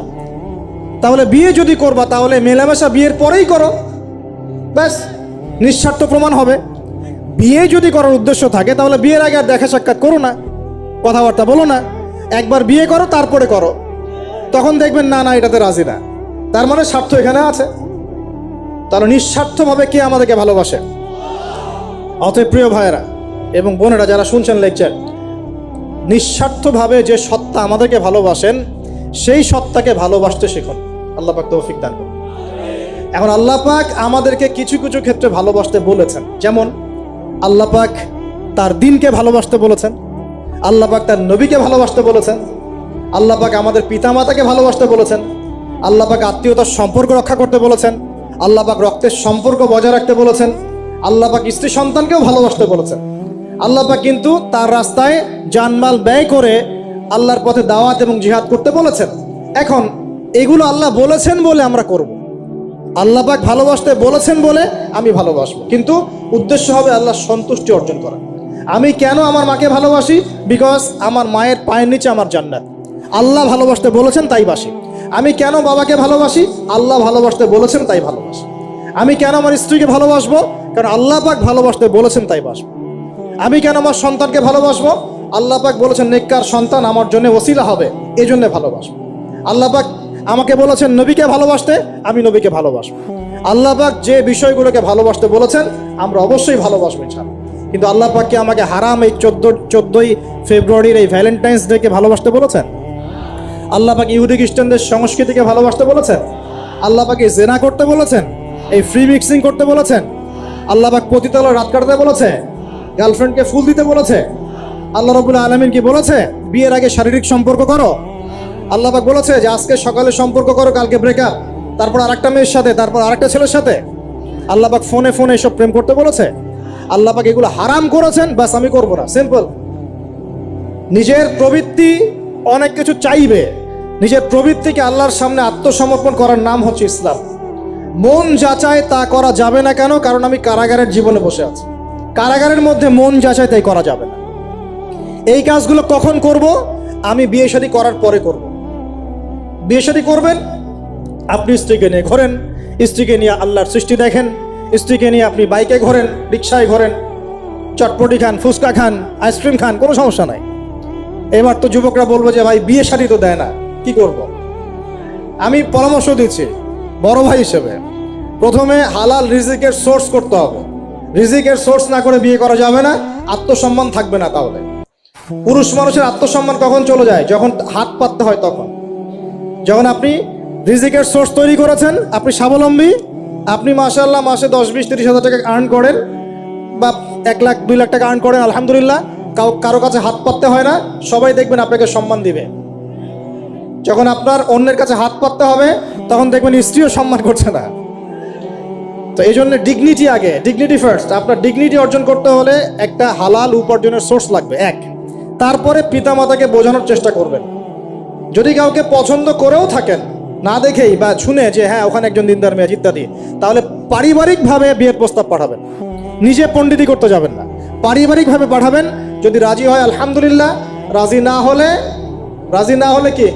Speaker 1: তাহলে বিয়ে যদি করবা তাহলে মেলামেশা বিয়ের পরেই করো, ব্যাস, নিঃস্বার্থ প্রমাণ হবে। বিয়ে যদি করার উদ্দেশ্য থাকে তাহলে বিয়ের আগে আর দেখা সাক্ষাৎ করো না, কথাবার্তা বলো না, একবার বিয়ে করো তারপরে করো, তখন দেখবেন না না এটাতে রাজি না, তার মানে স্বার্থ এখানে আছে। তাহলে নিঃস্বার্থভাবে কে আমাদেরকে ভালোবাসে? অতএব প্রিয় ভাইয়েরা এবং বোনেরা যারা শুনছেন লেকচার, নিঃস্বার্থভাবে যে সত্তা আমাদেরকে ভালোবাসেন, সেই সত্তাকে ভালোবাসতে শিখুন। আল্লাহ পাক তৌফিক দান করুন। এখন আল্লাহ পাক আমাদেরকে কিছু কিছু ক্ষেত্রে ভালোবাসতে বলেছেন, যেমন আল্লাহ পাক তার দ্বীনকে ভালোবাসতে বলেছেন, আল্লাহ পাক তার নবীকে ভালোবাসতে বলেছেন, আল্লাহ পাক আমাদের পিতামাতাকে ভালোবাসতে বলেছেন, আল্লাহ পাক আত্মীয়তার সম্পর্ক রক্ষা করতে বলেছেন, আল্লাহ পাক রক্তের সম্পর্ক বজায় রাখতে বলেছেন, আল্লাহ পাক স্ত্রী সন্তানকেও ভালোবাসতে বলেছেন। আল্লাহ পাক কিন্তু তার রাস্তায় জানমাল ব্যয় করে আল্লাহর পথে দাওয়াত এবং জিহাদ করতে বলেছেন। এখন এগুলো আল্লাহ বলেছেন বলে আমরা করব, আল্লাহ পাক ভালোবাসতে বলেছেন বলে আমি ভালোবাসবো, কিন্তু উদ্দেশ্য হবে আল্লাহর সন্তুষ্টি অর্জন করা। আমি কেন আমার মাকে ভালোবাসি? বিকজ আমার মায়ের পায়ের নিচে আমার জান্নাত, আল্লাহ ভালোবাসতে বলেছেন তাই বাসি। আমি কেন বাবাকে ভালোবাসি? আল্লাহ ভালোবাসতে বলেছেন তাই ভালোবাসি। আমি কেন আমার স্ত্রীকে ভালোবাসবো? কারণ আল্লাহ পাক ভালোবাসতে বলেছেন তাই বাসবো। আমি কেন আমার সন্তানকে ভালোবাসবো? আল্লাহ পাক বলেছেন নেককার সন্তান আমার জন্য ওসিলা হবে, এই জন্য ভালোবাসবো। আল্লাহ পাক আমাকে বলেছেন নবীকে ভালোবাসতে, আমি নবীকে ভালোবাসবো। আল্লাহ পাক যে বিষয়গুলোকে ভালোবাসতে বলেছেন আমরা অবশ্যই ভালোবাসবো ইনশাআল্লাহ। কিন্তু আল্লাহ পাক কি আমাকে হারাম এই 14ই ফেব্রুয়ারির এই ভ্যালেন্টাইন্স ডেকে ভালোবাসতে বলেছেন? আল্লাহ পাক ইহুদি খ্রিস্টানদের সংস্কৃতিকে ভালোবাসতে বলেছেন? আল্লাহ পাক জেনা করতে বলেছেন? এই ফ্রি মিক্সিং করতে বলেছেন? আল্লাহ পাক পতিতালয়ে রাত কাটাতে বলেছে? গার্লফ্রেন্ডকে ফুল দিতে বলেছে? আল্লাহ রাব্বুল আলামিন কি বলেছে বিয়ের আগে শারীরিক সম্পর্ক করো? আল্লাহ পাক বলেছে যে আজকে সকালে সম্পর্ক করো, কালকে ব্রেকআপ, তারপর আরেকটা মেয়ের সাথে, তারপর আরেকটা ছেলের সাথে? আল্লাহ পাক ফোনে ফোনে এসব প্রেম করতে বলেছে? আল্লাহ পাক এগুলো হারাম করেছেন, বাস আমি করবো না, সিম্পল। নিজের প্রবৃত্তি অনেক কিছু চাইবে, নিজের প্রবৃত্তিকে আল্লাহর সামনে আত্মসমর্পণ করার নাম হচ্ছে ইসলাম। মন যা চায় তা করা যাবে না, কেন? কারণ আমি কারাগারের জীবনে বসে আছি, কারাগারের মধ্যে মন যা চায় তাই করা যাবে না। এই কাজগুলো কখন করব? আমি বিয়ে শাদী করার পরে করব। বিয়ে শাদী করবেন, আপনি স্ত্রীকে নিয়ে ঘোরেন, স্ত্রীকে নিয়ে আল্লাহর সৃষ্টি দেখেন, স্ত্রীকে নিয়ে আপনি বাইকে ঘোরেন, রিক্সায় ঘোরেন, চটপটি খান, ফুচকা খান, আইসক্রিম খান, কোনো সমস্যা নাই। এবার তো যুবকরা বলবো যে ভাই বিয়ে শাদী তো দেয় না, কি করব? আমি পরামর্শ দিচ্ছি বড় ভাই হিসেবে, প্রথমে হালাল রিজিকের সোর্স করতে হবে। রিজিকের সোর্স না করে বিয়ে করা যাবে না, আত্মসম্মান থাকবে না। তাহলে পুরুষ মানুষের আত্মসম্মান কখন চলে যায়? যখন হাত পাততে হয় তখন। যখন আপনি রিজিকের সোর্স তৈরি করেছেন, আপনি স্বাবলম্বী, আপনি মাশাআল্লাহ মাসে 10, 20, 30 হাজার টাকা আর্ন করেন, বা 1 লাখ 2 লাখ টাকা আর্ন করেন, আলহামদুলিল্লাহ, কারো কাছে হাত পাততে হয় না, সবাই দেখবেন আপনাকে সম্মান দিবে। যখন আপনার অন্যের কাছে হাত পাততে হবে তখন দেখবেন স্ত্রীও সম্মান করছে না। তো এই জন্য ডিগনিটি আগে, ডিগনিটি ফার্স্ট। আপনার ডিগনিটি অর্জন করতে হলে একটা হালাল উপার্জনের সোর্স লাগবে, এক। তারপরে পিতামাতাকে বোঝানোর চেষ্টা করবেন। যদি কাউকে পছন্দ করেও থাকেন না দেখেই বা শুনে যে হ্যাঁ ওখানে একজন দিনদার মেয়ে ইত্যাদি, তাহলে পারিবারিকভাবে বিয়ের প্রস্তাব পাঠাবেন, নিজে পণ্ডিতি করতে যাবেন না, পারিবারিকভাবে পাঠাবেন। যদি রাজি হয় আলহামদুলিল্লাহ, রাজি না হলে কি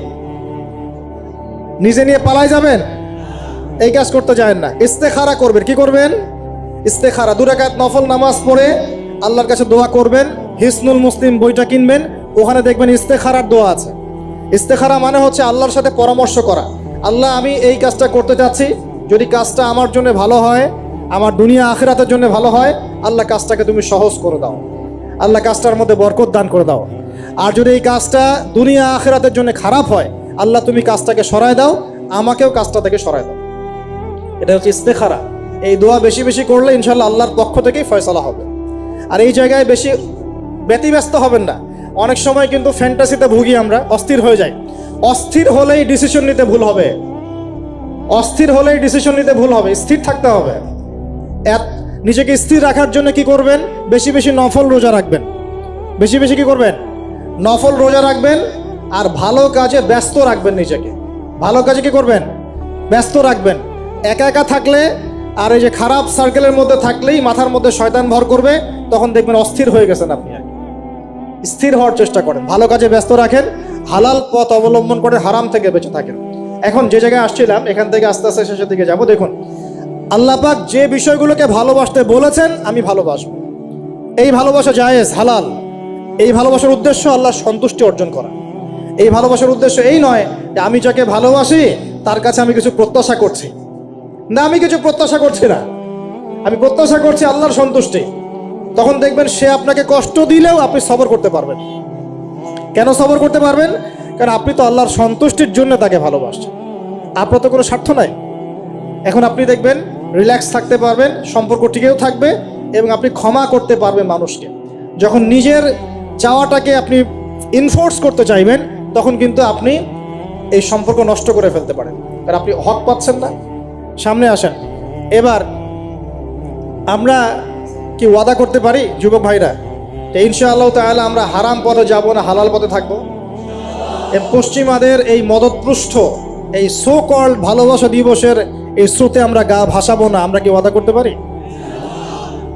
Speaker 1: নিজে নিয়ে পালাই যাবেন? এই কাজ করতে যাবেন না। ইস্তেখারা করবেন। কি করবেন? ইস্তেখারা, 2 রাকাত নফল নামাজ পড়ে আল্লাহর কাছে দোয়া করবেন। হিসনুল মুসলিম বইটা কিনবেন, ওখানে দেখবেন ইস্তেখারার দোয়া আছে। ইস্তেখারা মানে হচ্ছে আল্লাহর সাথে পরামর্শ করা। আল্লাহ আমি এই কাজটা করতে চাচ্ছি, যদি কাজটা আমার জন্য ভালো হয়, আমার দুনিয়া আখিরাতের জন্য ভালো হয়, আল্লাহ কাজটাকে তুমি সহজ করে দাও। আল্লাহ কাজটার মধ্যে বরকত দান করে দাও। আর যদি এই কাজটা দুনিয়া আখিরাতের জন্য খারাপ হয়, আল্লাহ তুমি কাজটাকে সরায় দাও, আমাকেও কাজটা থেকে সরায় দাও। এটা হচ্ছে ইস্তেখারা। এই দোয়া বেশি বেশি করলে ইনশাল্লাহ আল্লাহর পক্ষ থেকেই ফয়সালা হবে। আর এই জায়গায় বেশি ব্যতিব্যস্ত হবেন না। অনেক সময় কিন্তু ফ্যান্টাসিতে ভুগি আমরা, অস্থির হয়ে যাই। অস্থির হলেই ডিসিশন নিতে ভুল হবে, অস্থির হলেই ডিসিশন নিতে ভুল হবে। স্থির থাকতে হবে। নিজেকে স্থির রাখার জন্য কি করবেন? বেশি বেশি নফল রোজা রাখবেন। বেশি বেশি কি করবেন? নফল রোজা রাখবেন। আর ভালো কাজে ব্যস্ত রাখবেন নিজেকে। ভালো কাজে কি করবেন? ব্যস্ত রাখবেন। একা একা থাকলে আর এই যে খারাপ সার্কেলের মধ্যে থাকলেই মাথার মধ্যে শয়তান ভর করবে, তখন দেখবেন অস্থির হয়ে গেছেন আপনি। স্থির হওয়ার চেষ্টা করেন, ভালো কাজে ব্যস্ত রাখেন, হালাল পথ অবলম্বন করে হারাম থেকে বেঁচে থাকেন। এখন যে জায়গায় আসছিলাম, এখান থেকে আস্তে আস্তে শেষের দিকে যাব। দেখুন, আল্লাহ পাক যে বিষয়গুলোকে ভালোবাসতে বলেছেন আমি ভালোবাসবো, এই ভালোবাসা জায়েজ, হালাল। এই ভালোবাসার উদ্দেশ্য আল্লাহর সন্তুষ্টি অর্জন করা। এই ভালোবাসার উদ্দেশ্য এই নয় যে আমি যাকে ভালোবাসি তার কাছে আমি কিছু প্রত্যাশা করছি। না, আমি কিছু প্রত্যাশা করছি না, আমি প্রত্যাশা করছি আল্লাহর সন্তুষ্টি। তখন দেখবেন সে আপনাকে কষ্ট দিলেও আপনি সবর করতে পারবেন। কেন সবর করতে পারবেন? কারণ আপনি তো আল্লাহর সন্তুষ্টির জন্য তাকে ভালোবাসছেন, আপনার তো কোনো স্বার্থ নাই। এখন আপনি দেখবেন রিল্যাক্স থাকতে পারবেন, সম্পর্ক টিকেও থাকবে এবং আপনি ক্ষমা করতে পারবেন মানুষকে। যখন নিজের চাওয়াটাকে আপনি ইনফোর্স করতে চাইবেন, তখন কিন্তু আপনি এই সম্পর্ক নষ্ট করে ফেলতে পারেন, কারণ আপনি হক পাচ্ছেন না। সামনে আসেন। এবার আমরা কি ওয়াদা করতে পারি যুবক ভাইরা যে ইনশাআল্লাহ তাআলা আমরা হারাম পথে যাব না, হালাল পথে থাকবো? পশ্চিমাদের এই মদতপৃষ্ঠ এই সো কল্ড ভালোবাসা দিবসের এই স্রোতে আমরা গা ভাসাবো না। আমরা কি ওয়াদা করতে পারি?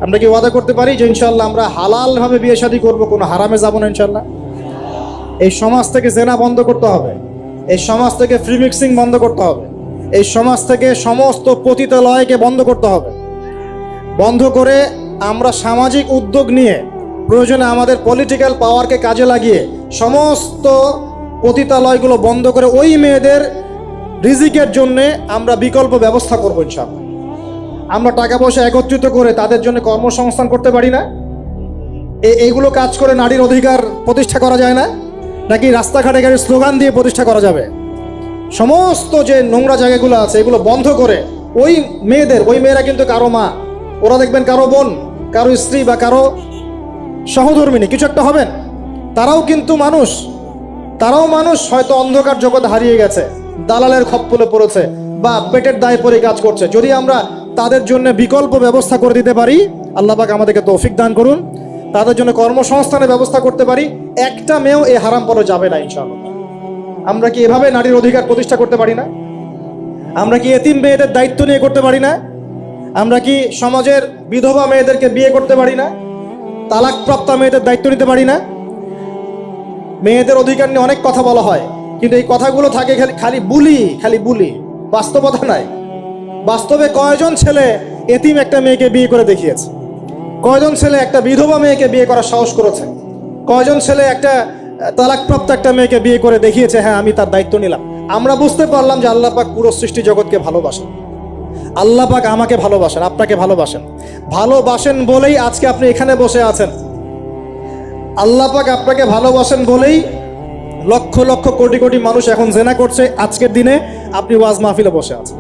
Speaker 1: আমরা কি ওয়াদা করতে পারি যে ইনশাআল্লাহ আমরা হালালভাবে বিয়ে শাদী করবো, কোনো হারামে যাব না ইনশাআল্লাহ? এই সমাজ থেকে জেনা বন্ধ করতে হবে, এই সমাজ থেকে ফ্রি মিক্সিং বন্ধ করতে হবে, এই সমাজ থেকে সমস্ত পতিতালয়কে বন্ধ করতে হবে। বন্ধ করে আমরা সামাজিক উদ্যোগ নিয়ে প্রয়োজনে আমাদের পলিটিক্যাল পাওয়ারকে কাজে লাগিয়ে সমস্ত পতিতালয়গুলো বন্ধ করে ওই মেয়েদের রিজিকের জন্যে আমরা বিকল্প ব্যবস্থা করবো ইনশাআল্লাহ। আমরা টাকা পয়সা একত্রিত করে তাদের জন্য কর্মসংস্থান করতে পারি না? এইগুলো কাজ করে নারীর অধিকার প্রতিষ্ঠা করা যায় না? নাকি রাস্তাঘাটে গাড়ির স্লোগান দিয়ে প্রতিষ্ঠা করা যাবে? সমস্ত যে নোংরা জায়গাগুলো আছে এগুলো বন্ধ করে ওই মেয়েরা কিন্তু কারো মা, ওরা দেখবেন কারো বোন, কারো স্ত্রী বা কারো সহধর্মিনী কিছু একটা হবেন। তারাও কিন্তু মানুষ, তারাও মানুষ, হয়তো অন্ধকার জগৎ হারিয়ে গেছে, দালালের খপ্পরে পড়েছে বা পেটের দায়ে পড়ে কাজ করছে। যদি আমরা তাদের জন্য বিকল্প ব্যবস্থা করে দিতে পারি, আল্লাহ পাক আমাদেরকে তৌফিক দান করুন, তাদের জন্য কর্মসংস্থানের ব্যবস্থা করতে পারি, একটা মেয়েও এই হারাম পথে যাবে না ইনশাআল্লাহ। আমরা কি এভাবে নারীর অধিকার প্রতিষ্ঠা করতে পারি না? আমরা কি এতিম মেয়েদের দায়িত্ব নিয়ে করতে পারি না? আমরা কি সমাজের বিধবা মেয়েদেরকে বিয়ে করতে পারি না? তালাকপ্রাপ্ত মেয়েদের দায়িত্ব নিতে পারি না? মেয়েদের অধিকার নিয়ে অনেক কথা বলা হয়, কিন্তু এই কথাগুলো থাকে খালি বুলি, বাস্তবতা নাই। বাস্তবে কয়জন ছেলে এতিম একটা মেয়েকে বিয়ে করে দেখিয়েছে? কয়জন ছেলে একটা বিধবা মেয়েকে বিয়ে করার সাহস করেছে? কয়জন ছেলে একটা তালাকপ্রাপ্ত একটা মেয়েকে বিয়ে করে দেখিয়েছে হ্যাঁ আমি তার দায়িত্ব নিলাম? আমরা বুঝতে পারলাম যে আল্লাহ পাক পুরো সৃষ্টি জগৎকে ভালোবাসেন। আল্লাহ পাক আমাকে ভালোবাসেন, আপনাকে ভালোবাসেন বলেই আজকে আপনি এখানে বসে আছেন। আল্লাহ পাক আপনাকে ভালোবাসেন বলেই লক্ষ লক্ষ কোটি কোটি মানুষ এখন জেনা করছে, আজকের দিনে আপনি ওয়াজ মাহফিলে বসে আছেন।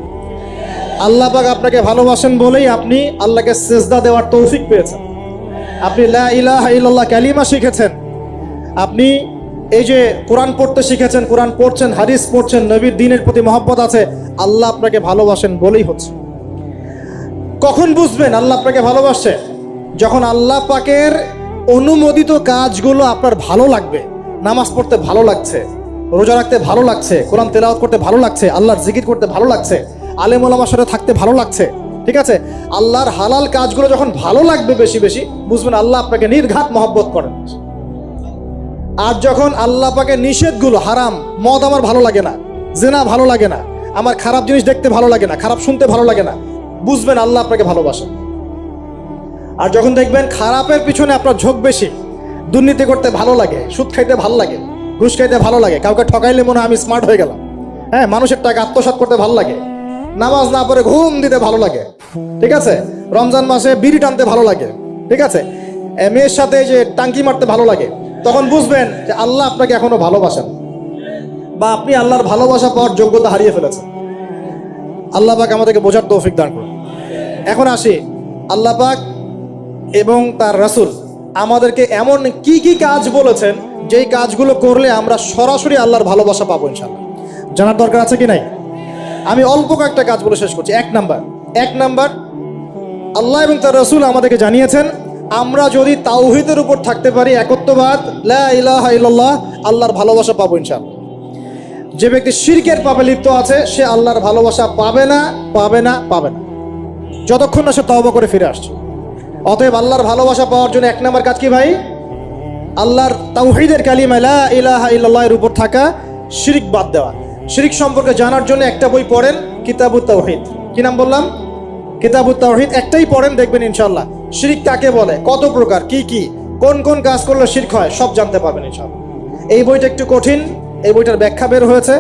Speaker 1: আল্লাহ পাক আপনাকে ভালোবাসেন বলেই আপনি আল্লাহকে সিজদা দেওয়ার তৌফিক পেয়েছেন। আপনি লা ইলাহা ইল্লাল্লাহ কালিমা শিখেছেন, আপনি এই যে কোরআন পড়তে শিখেছেন, কোরআন পড়ছেন, হাদিস পড়ছেন, নবীর দ্বীনের প্রতি মহব্বত আছে, আল্লাহ আপনাকে ভালোবাসেন বলেই হচ্ছে। কখন বুঝবেন আল্লাহ আপনাকে ভালোবাসে? যখন আল্লাহ পাকের অনুমোদিত কাজগুলো আপনার ভালো লাগবে। নামাজ পড়তে ভালো লাগছে, রোজা রাখতে ভালো লাগছে, কোরআন তেলাওয়াত করতে ভালো লাগছে, আল্লাহর জিকির করতে ভালো লাগছে, আলেম ওলামার সাথে থাকতে ভালো লাগছে, ঠিক আছে? আল্লাহর হালাল কাজগুলো যখন ভালো লাগবে বেশি বেশি, বুঝবেন আল্লাহ আপনাকে নির্ঘাত মহব্বত করেন। আর যখন আল্লাহ পাকের নিষেধগুলো, হারাম, মদ আমার ভালো লাগে না, জেনা ভালো লাগে না, আমার খারাপ জিনিস দেখতে ভালো লাগে না, খারাপ শুনতে ভালো লাগে না, বুঝবেন আল্লাহ আপনাকে ভালোবাসেন। আর যখন দেখবেন খারাপের পিছনে আপনার ঝোঁক বেশি, দুর্নীতি করতে ভালো লাগে, সুদ খাইতে ভালো লাগে, ঘুষ খাইতে ভালো লাগে, কাউকে ঠকাইলে মনে হয় আমি স্মার্ট হয়ে গেলাম, হ্যাঁ, মানুষের টাকা আত্মসাৎ করতে ভালো লাগে, নামাজ না পড়ে ঘুম দিতে ভালো লাগে, ঠিক আছে, রমজান মাসে বিড়ি টানতে ভালো লাগে, ঠিক আছে, মেয়ের সাথে যে টাঙ্কি মারতে ভালো লাগে, তখন বুঝবেন যে আল্লাহ আপনাকে এখনো ভালোবাসেন, বা আপনি আল্লাহর ভালোবাসা পাওয়ার যোগ্যতা হারিয়ে ফেলেছেন। আল্লাহ পাক আমাদেরকে বোঝার তৌফিক দান করুন। এখন আসি, আল্লাহ পাক এবং তার রাসূল আমাদেরকে এমন কি কি কাজ বলেছেন যেই কাজগুলো করলে আমরা সরাসরি আল্লাহর ভালোবাসা পাবো ইনশাআল্লাহ। জানার দরকার আছে কি নাই? আমি অল্প কয়েকটা কাজ বলে শেষ করছি। এক নাম্বার, আল্লাহ এবং তার রাসূল আমাদেরকে জানিয়েছেন আমরা যদি তাওহীদের উপর থাকতে পারি, একত্ববাদ, লা ইলাহা ইল্লাল্লাহ, আল্লাহর ভালোবাসা পাবো ইনশাআল্লাহ। যে ব্যক্তি শিরকের পাপে লিপ্ত আছে সে আল্লাহর ভালোবাসা পাবে না, যতক্ষণ না সে তওবা করে ফিরে আসছে। অতএব আল্লাহর ভালোবাসা পাওয়ার জন্য এক নম্বর কাজ কি ভাই? আল্লাহর তাওহীদের কালিমা লা ইলাহা ইল্লাল্লাহ এর উপর থাকা, শিরক বাদ দেওয়া। শিরক সম্পর্কে জানার জন্য একটা বই পড়েন, কিতাবুত তাওহীদ। কি নাম বললাম? কিতাবুত তাওহীদ। একটাই পড়েন, দেখবেন ইনশাআল্লাহ শিরক কাকে বলে, কত প্রকার, কি কোন কাজ করলে শিরক হয় সব জানতে পারবেন ইনশাআল্লাহ। এই বইটা একটু কঠিন, এই বইটার ব্যাখ্যা বের হয়েছে,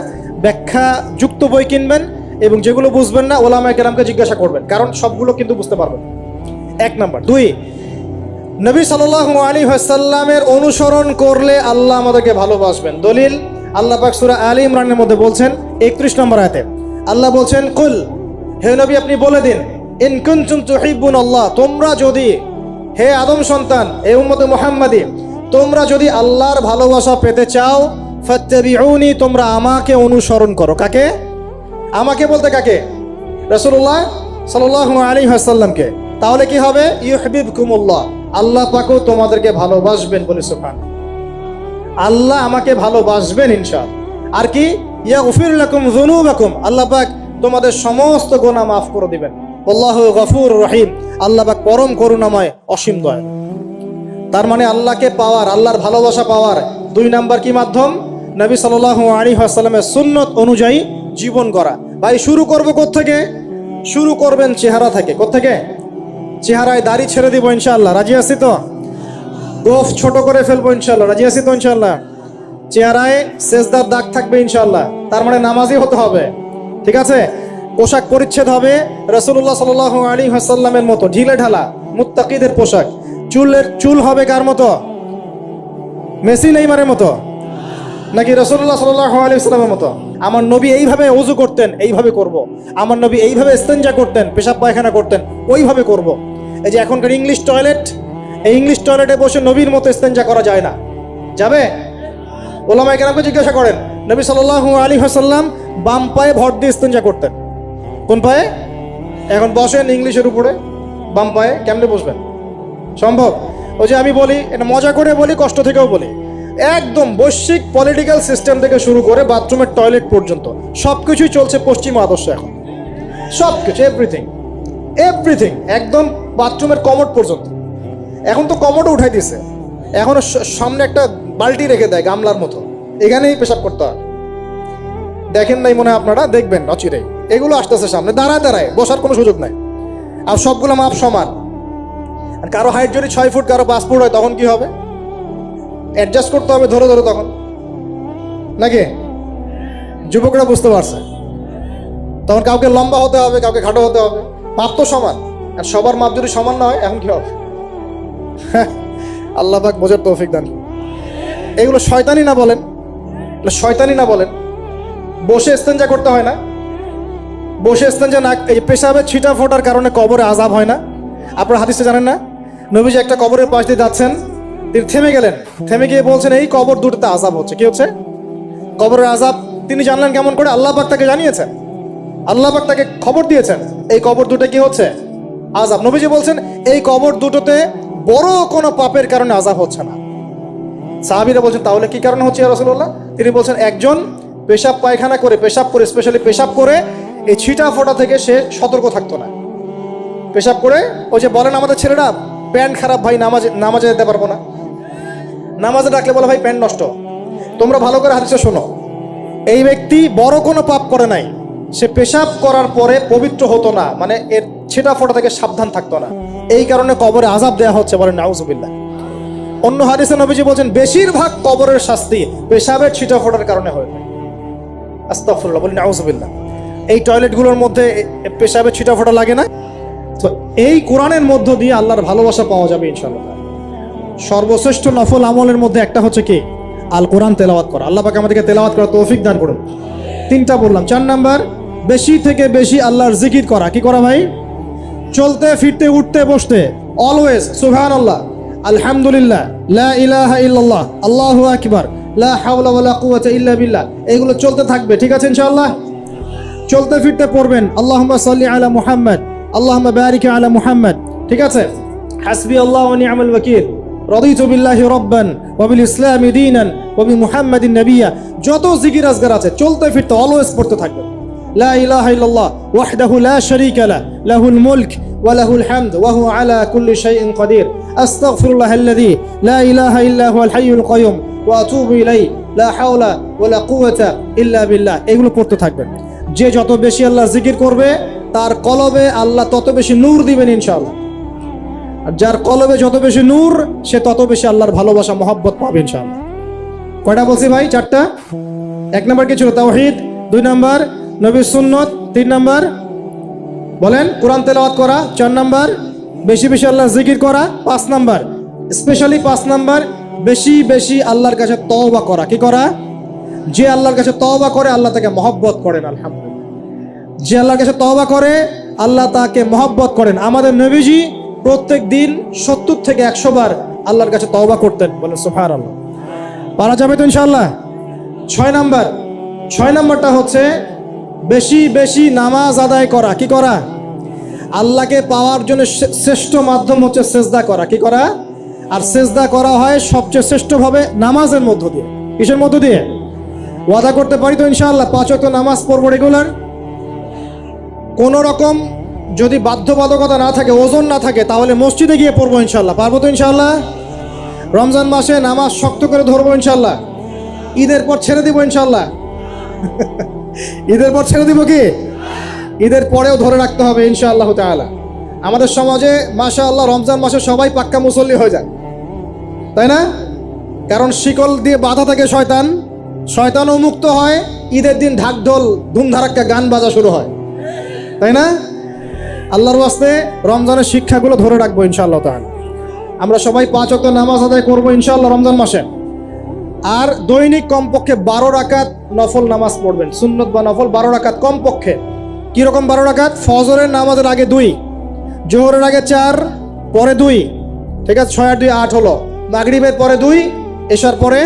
Speaker 1: ব্যাখ্যা যুক্ত বই কিনবেন এবং যেগুলো বুঝবেন না ওলামায়ে কেরামকে জিজ্ঞাসা করবেন, কারণ সবগুলো কিন্তু বুঝতে পারবেন। এক নাম্বার। দুই, নবী সাল্লাল্লাহু আলাইহি ওয়াসাল্লামের অনুসরণ করলে আল্লাহ আমাদেরকে ভালোবাসবেন। দলিল, আল্লাহ পাক সূরা আলে ইমরানের মধ্যে বলছেন 31 নম্বর আয়াতে আল্লাহ বলছেন, কুল, হে নবী আপনি বলে দিন, ইন কুনতুম তুহিব্বুনাল্লাহ, তোমরা যদি, হে আদম সন্তান, হে উম্মতে মুহাম্মাদী, তোমরা যদি আল্লাহর ভালোবাসা পেতে চাও, ফাত্তাবিউনি, তোমরা আমাকে অনুসরণ করো। কাকে? আমাকে বলতে কাকে? রাসূলুল্লাহ সাল্লাল্লাহু আলাইহি ওয়াসাল্লামকে। তাহলে কি হবে? ইউহিব্বুকুমুল্লাহ, আল্লাহ পাকও তোমাদেরকে ভালোবাসবেন। বলে সুবহান, আল্লাহ আমাকে ভালোবাসবেন ইনশাআল্লাহ। আর কি? ইয়াগফির লাকুম যুনুবাকুম, আল্লাহ পাক তোমাদের সমস্ত গুনাহ মাফ করে দিবেন। আল্লাহু গফুরুর রহিম, আল্লাহ পাক পরম করুণাময়, অসীম দয়ালু। তার মানে আল্লাহকে পাওয়ার, আল্লাহর ভালোবাসা পাওয়ার দুই নাম্বার কি মাধ্যম? নবী সাল্লাল্লাহু আলাইহি ওয়াসাল্লামের সুন্নত অনুযায়ী জীবন করা। ভাই শুরু করব কোত্থেকে? শুরু করবেন চেহারা থেকে। কোত্থেকে? চেহারায় দাড়ি ছেড়ে দিব ইনশাআল্লাহ, রাজি আছি তো? গোফ ছোট করে ফেলবো ইনশাআল্লাহ, রাজি আছি তো ইনশাআল্লাহ? চেহারায় সেজদার দাগ থাকবে ইনশাআল্লাহ, তার মানে নামাজি হতে হবে, ঠিক আছে? পোশাক পরিচ্ছদ হবে রাসূলুল্লাহ সাল্লাল্লাহু আলাইহি ওয়াসাল্লামের মতো, ঢিলে ঢালা মুত্তাকিদের পোশাক। চুল হবে কার মতো? মেসি নেইমারের মতো নাকি রাসূলুল্লাহ সাল্লাল্লাহু আলাইহি ওয়াসাল্লামের মতো? আমার নবী এইভাবে ওযু করতেন, এইভাবে করব। আমার নবী এইভাবে ইস্তেনজা করতেন, পেশাব পায়খানা করতেন, ওইভাবে করব। এই যে এখনকার ইংলিশ টয়লেট, এই ইংলিশ টয়লেটে বসে নবীর মতো ইস্তেনজা করা যায় না। যাবে? ওলামায়ে কেরামকে জিজ্ঞাসা করেন, নবী সাল্লাল্লাহু আলাইহি ওয়াসাল্লাম বাম পায়ে ভর দিয়ে ইস্তেনজা করতেন। কোন পায়ে? এখন বসেন ইংলিশের উপরে, বাম পায়ে কেমনে বসবেন? সম্ভব? ওই যে আমি বলি, এটা মজা করে বলি, কষ্ট থেকেও বলি, একদম বৈশ্বিক পলিটিক্যাল সিস্টেম থেকে শুরু করে বাথরুমের টয়লেট পর্যন্ত সবকিছুই চলছে পশ্চিমা আদর্শ। এখন সবকিছু, এভরিথিং, একদম বাথরুমের কমোড পর্যন্ত। এখন তো কমোডও উঠাই দিয়েছে, এখন সামনে একটা বালতি রেখে দেয় গামলার মতো, এখানেই পেশাব করতে হয়। দেখেন নাই মনে হয় আপনারা, দেখবেন অচিরেই এগুলো আসতেছে সামনে, দাঁড়ায় বসার কোনো সুযোগ নাই। আর সবগুলো মাপ সমান। আর কারো হাইট যদি 6 ফুট, কারো 5 ফুট হয়, তখন কি হবে? অ্যাডজাস্ট করতে হবে ধরে তখন, নাকি? যুবকরা বুঝতে পারছে, তখন কাউকে লম্বা হতে হবে, কাউকে খাটো হতে হবে, মাপ তো সমান। আর সবার মাপ যদি সমান না হয়, এখন কি হবে? আল্লাহ পাক বোঝার তৌফিক দান। এগুলো শয়তানি না বলেন? শয়তানি না বলেন? বসে ইস্তেনজা করতে হয় না? বসে ইস্তেনজা না, এই পেশাবের ছিটা ফোটার কারণে কবরে আযাব হয় না? আপনারা হাদিসে জানেন না? নবীজি একটা কবরের পাশ দিয়ে যাচ্ছেন, তিনি থেমে গেলেন, থেমে গিয়ে বলছেন এই কবর দুটোতে আযাব হচ্ছে। কি হচ্ছে? কবরের আযাব। তিনি জানলেন কেমন করে? আল্লাহ পাক তাকে জানিয়েছেন, আল্লাহ পাক তাকে খবর দিয়েছেন এই কবর দুটো কি হচ্ছে? আযাব। নবীজি বলছেন এই কবর দুটোতে বড় কোনো পাপের কারণে আযাব হচ্ছে না। সাহাবীরা বলছেন তাহলে কি কারণে হচ্ছে ইয়া রাসূলুল্লাহ? তিনি বলছেন একজন পেশাব পায়খানা করে, স্পেশালি পেশাব করে এই ছিটা ফোটা থেকে সে সতর্ক থাকতো না। পেশাব করে, ওই যে বলেন আমাদের ছেলেরা, প্যান্ট খারাপ ভাই, নামাজে যেতে পারবো না। নামাজে ডাকলে বলে ভাই প্যান্ট নষ্ট। তোমরা ভালো করে হাদিসে শোনো, এই ব্যক্তি বড় কোনো পাপ করে নাই, সে পেশাব করার পরে পবিত্র হতো না, মানে এর ছিটা ফোটা থেকে সাবধান থাকতো না, এই কারণে কবরে আযাব দেওয়া হচ্ছে। বলেন নাউযুবিল্লাহ। অন্য হাদিসে নবীজি বলছেন বেশিরভাগ কবরের শাস্তি পেশাবের ছিটা ফোটার কারণে হয়। আস্তাগফিরুল্লাহ, বলি নাউযুবিল্লাহ। এই টয়লেটগুলোর মধ্যে পেশাবের ছিটা ফোটা লাগে না? তো এই কোরআনের মধ্য দিয়ে আল্লাহর ভালোবাসা পাওয়া যাবে ইনশাআল্লাহ। সর্বশ্রেষ্ঠ নফল আমলের মধ্যে একটা হচ্ছে কি আল কোরআন তেলাওয়াত করা। আল্লাহ পাক আমাদেরকে তেলাওয়াত করার তৌফিক দান করুন। 3টা বললাম। 4 নাম্বার, বেশি থেকে বেশি আল্লাহর জিকির করা। কি করা ভাই? চলতে ফিরতে উঠতে বসতে অলওয়েজ সুবহানাল্লাহ, আলহামদুলিল্লাহ, লা ইলাহা ইল্লাল্লাহ, আল্লাহু আকবার, লা হাওলা ওয়ালা কুওয়াতা ইল্লা বিল্লাহ, এগুলো চলতে থাকবে। ঠিক আছে ইনশাআল্লাহ? চলতে ফিরতে পড়বেন আল্লাহুম্মা সাল্লি আলা মুহাম্মদ, আল্লাহুম্মা বারিক আলা মুহাম্মদ। ঠিক আছে? হাসবি আল্লাহ ওয়া নি'মাল ওয়াকিল, রাদিতু বিল্লাহি রাব্বান ওয়া বিল ইসলামি দীনান ওয়া বি মুহাম্মাদিন নাবিয়্যা। যত জিকির আজগার আছে চলতে ফিরতে অলওয়েজ পড়তে থাকবে। লা ইলাহা ইল্লাল্লাহ ওয়াহদাহু লা শারীকা লাহু, লাহুল মুলক ওয়া লাহুল হামদ ওয়া হুয়া আলা কুল্লি শাইইন কাদির। আস্তাগফিরুল্লাহাল্লাযী লা ইলাহা ইল্লা হুয়াল হাইয়ুল কাইয়ুম ওয়া আতুবু ইলাইহি, লা হাওলা ওয়া লা কুওয়াতা ইল্লা বিল্লাহ। এগুলো পড়তে থাকবেন। যে যত বেশি আল্লাহর জিকির করবে তার কলবে আল্লাহ তত বেশি নূর দিবেন ইনশাআল্লাহ। আর যার কলবে যত বেশি নূর সে তত বেশি আল্লাহর ভালোবাসা মহব্বত পাবে ইনশাআল্লাহ। কয়টা বলছি ভাই? 4টা। 1 নাম্বার কি ছিল? তাওহীদ। 2 নাম্বার নবীর সুন্নত। 3 নাম্বার বলেন কোরআন তেলাওয়াত করা। 4 নাম্বার বেশি বেশি আল্লাহর জিকির করা। 5 নাম্বার স্পেশালি 5 নাম্বার বেশি বেশি আল্লাহর কাছে তওবা করা। কি করা? যে আল্লাহর কাছে তওবা করে আল্লাহ তাকে মহব্বত করেন। আলহামদুলিল্লাহ, যে আল্লাহর কাছে তওবা করে আল্লাহ তাকে মহব্বত করেন। আমাদের নবীজি প্রত্যেক দিন 70 থেকে 100 বার আল্লাহর কাছে তওবা করতেন। বলেন সুবহানাল্লাহ। পারা যাবে তো ইনশাআল্লাহ? 6 নাম্বারটা হচ্ছে বেশি বেশি নামাজ আদায় করা। কি করা? আল্লাহকে পাওয়ার জন্য শ্রেষ্ঠ মাধ্যম হচ্ছে সেজদা করা। কি করা? আর সেজদা করা হয় সবচেয়ে শ্রেষ্ঠভাবে নামাজের মধ্য দিয়ে। কিসের মধ্য দিয়ে? ওয়াদা করতে পারি তো ইনশাআল্লাহ 5 ওয়াক্ত নামাজ পড়বো রেগুলার। কোন রকম যদি বাধ্যবাধকতা না থাকে, ওজন না থাকে, তাহলে মসজিদে গিয়ে পড়বো ইনশাআল্লাহ। পারবো তো ইনশাআল্লাহ? রমজান মাসে নামাজ শক্ত করে ধরবো ইনশাআল্লাহ। ঈদের পর ছেড়ে দিব ইনশাআল্লাহ। ঈদের পর ছেড়ে দিব কি? ঈদের পরেও ধরে রাখতে হবে ইনশাআল্লাহ তাআলা। আমাদের সমাজে মাশাআল্লাহ রমজান মাসে সবাই পাক্কা মুসল্লি হয়ে যায়, তাই না? কারণ শিকল দিয়ে বাধা থাকে শয়তান, শয়তানও মুক্ত হয়। ঈদের দিন ঢাকঢোল ধুমধারাক্কা গান বাজা শুরু হয়, তাই না? আল্লাহর ওয়াস্তে রমজানের শিক্ষাগুলো ধরে রাখবো ইনশাআল্লাহ তাআলা। আমরা সবাই 5 ওয়াক্ত নামাজ আদায় করবো ইনশাআল্লাহ রমজান মাসে। আর দৈনিক কমপক্ষে 12 রাকাত নফল নামাজ পড়বেন, সুন্নত বা নফল 12 রাকাত কমপক্ষে। কিরকম 12 রাকাত? ফজরের নামাজের আগে 2, জোহরের আগে 4, পরে 2। ঠিক আছে? 6 আর 2 8 হলো। মাগরিবের পরে 2, এশার পরে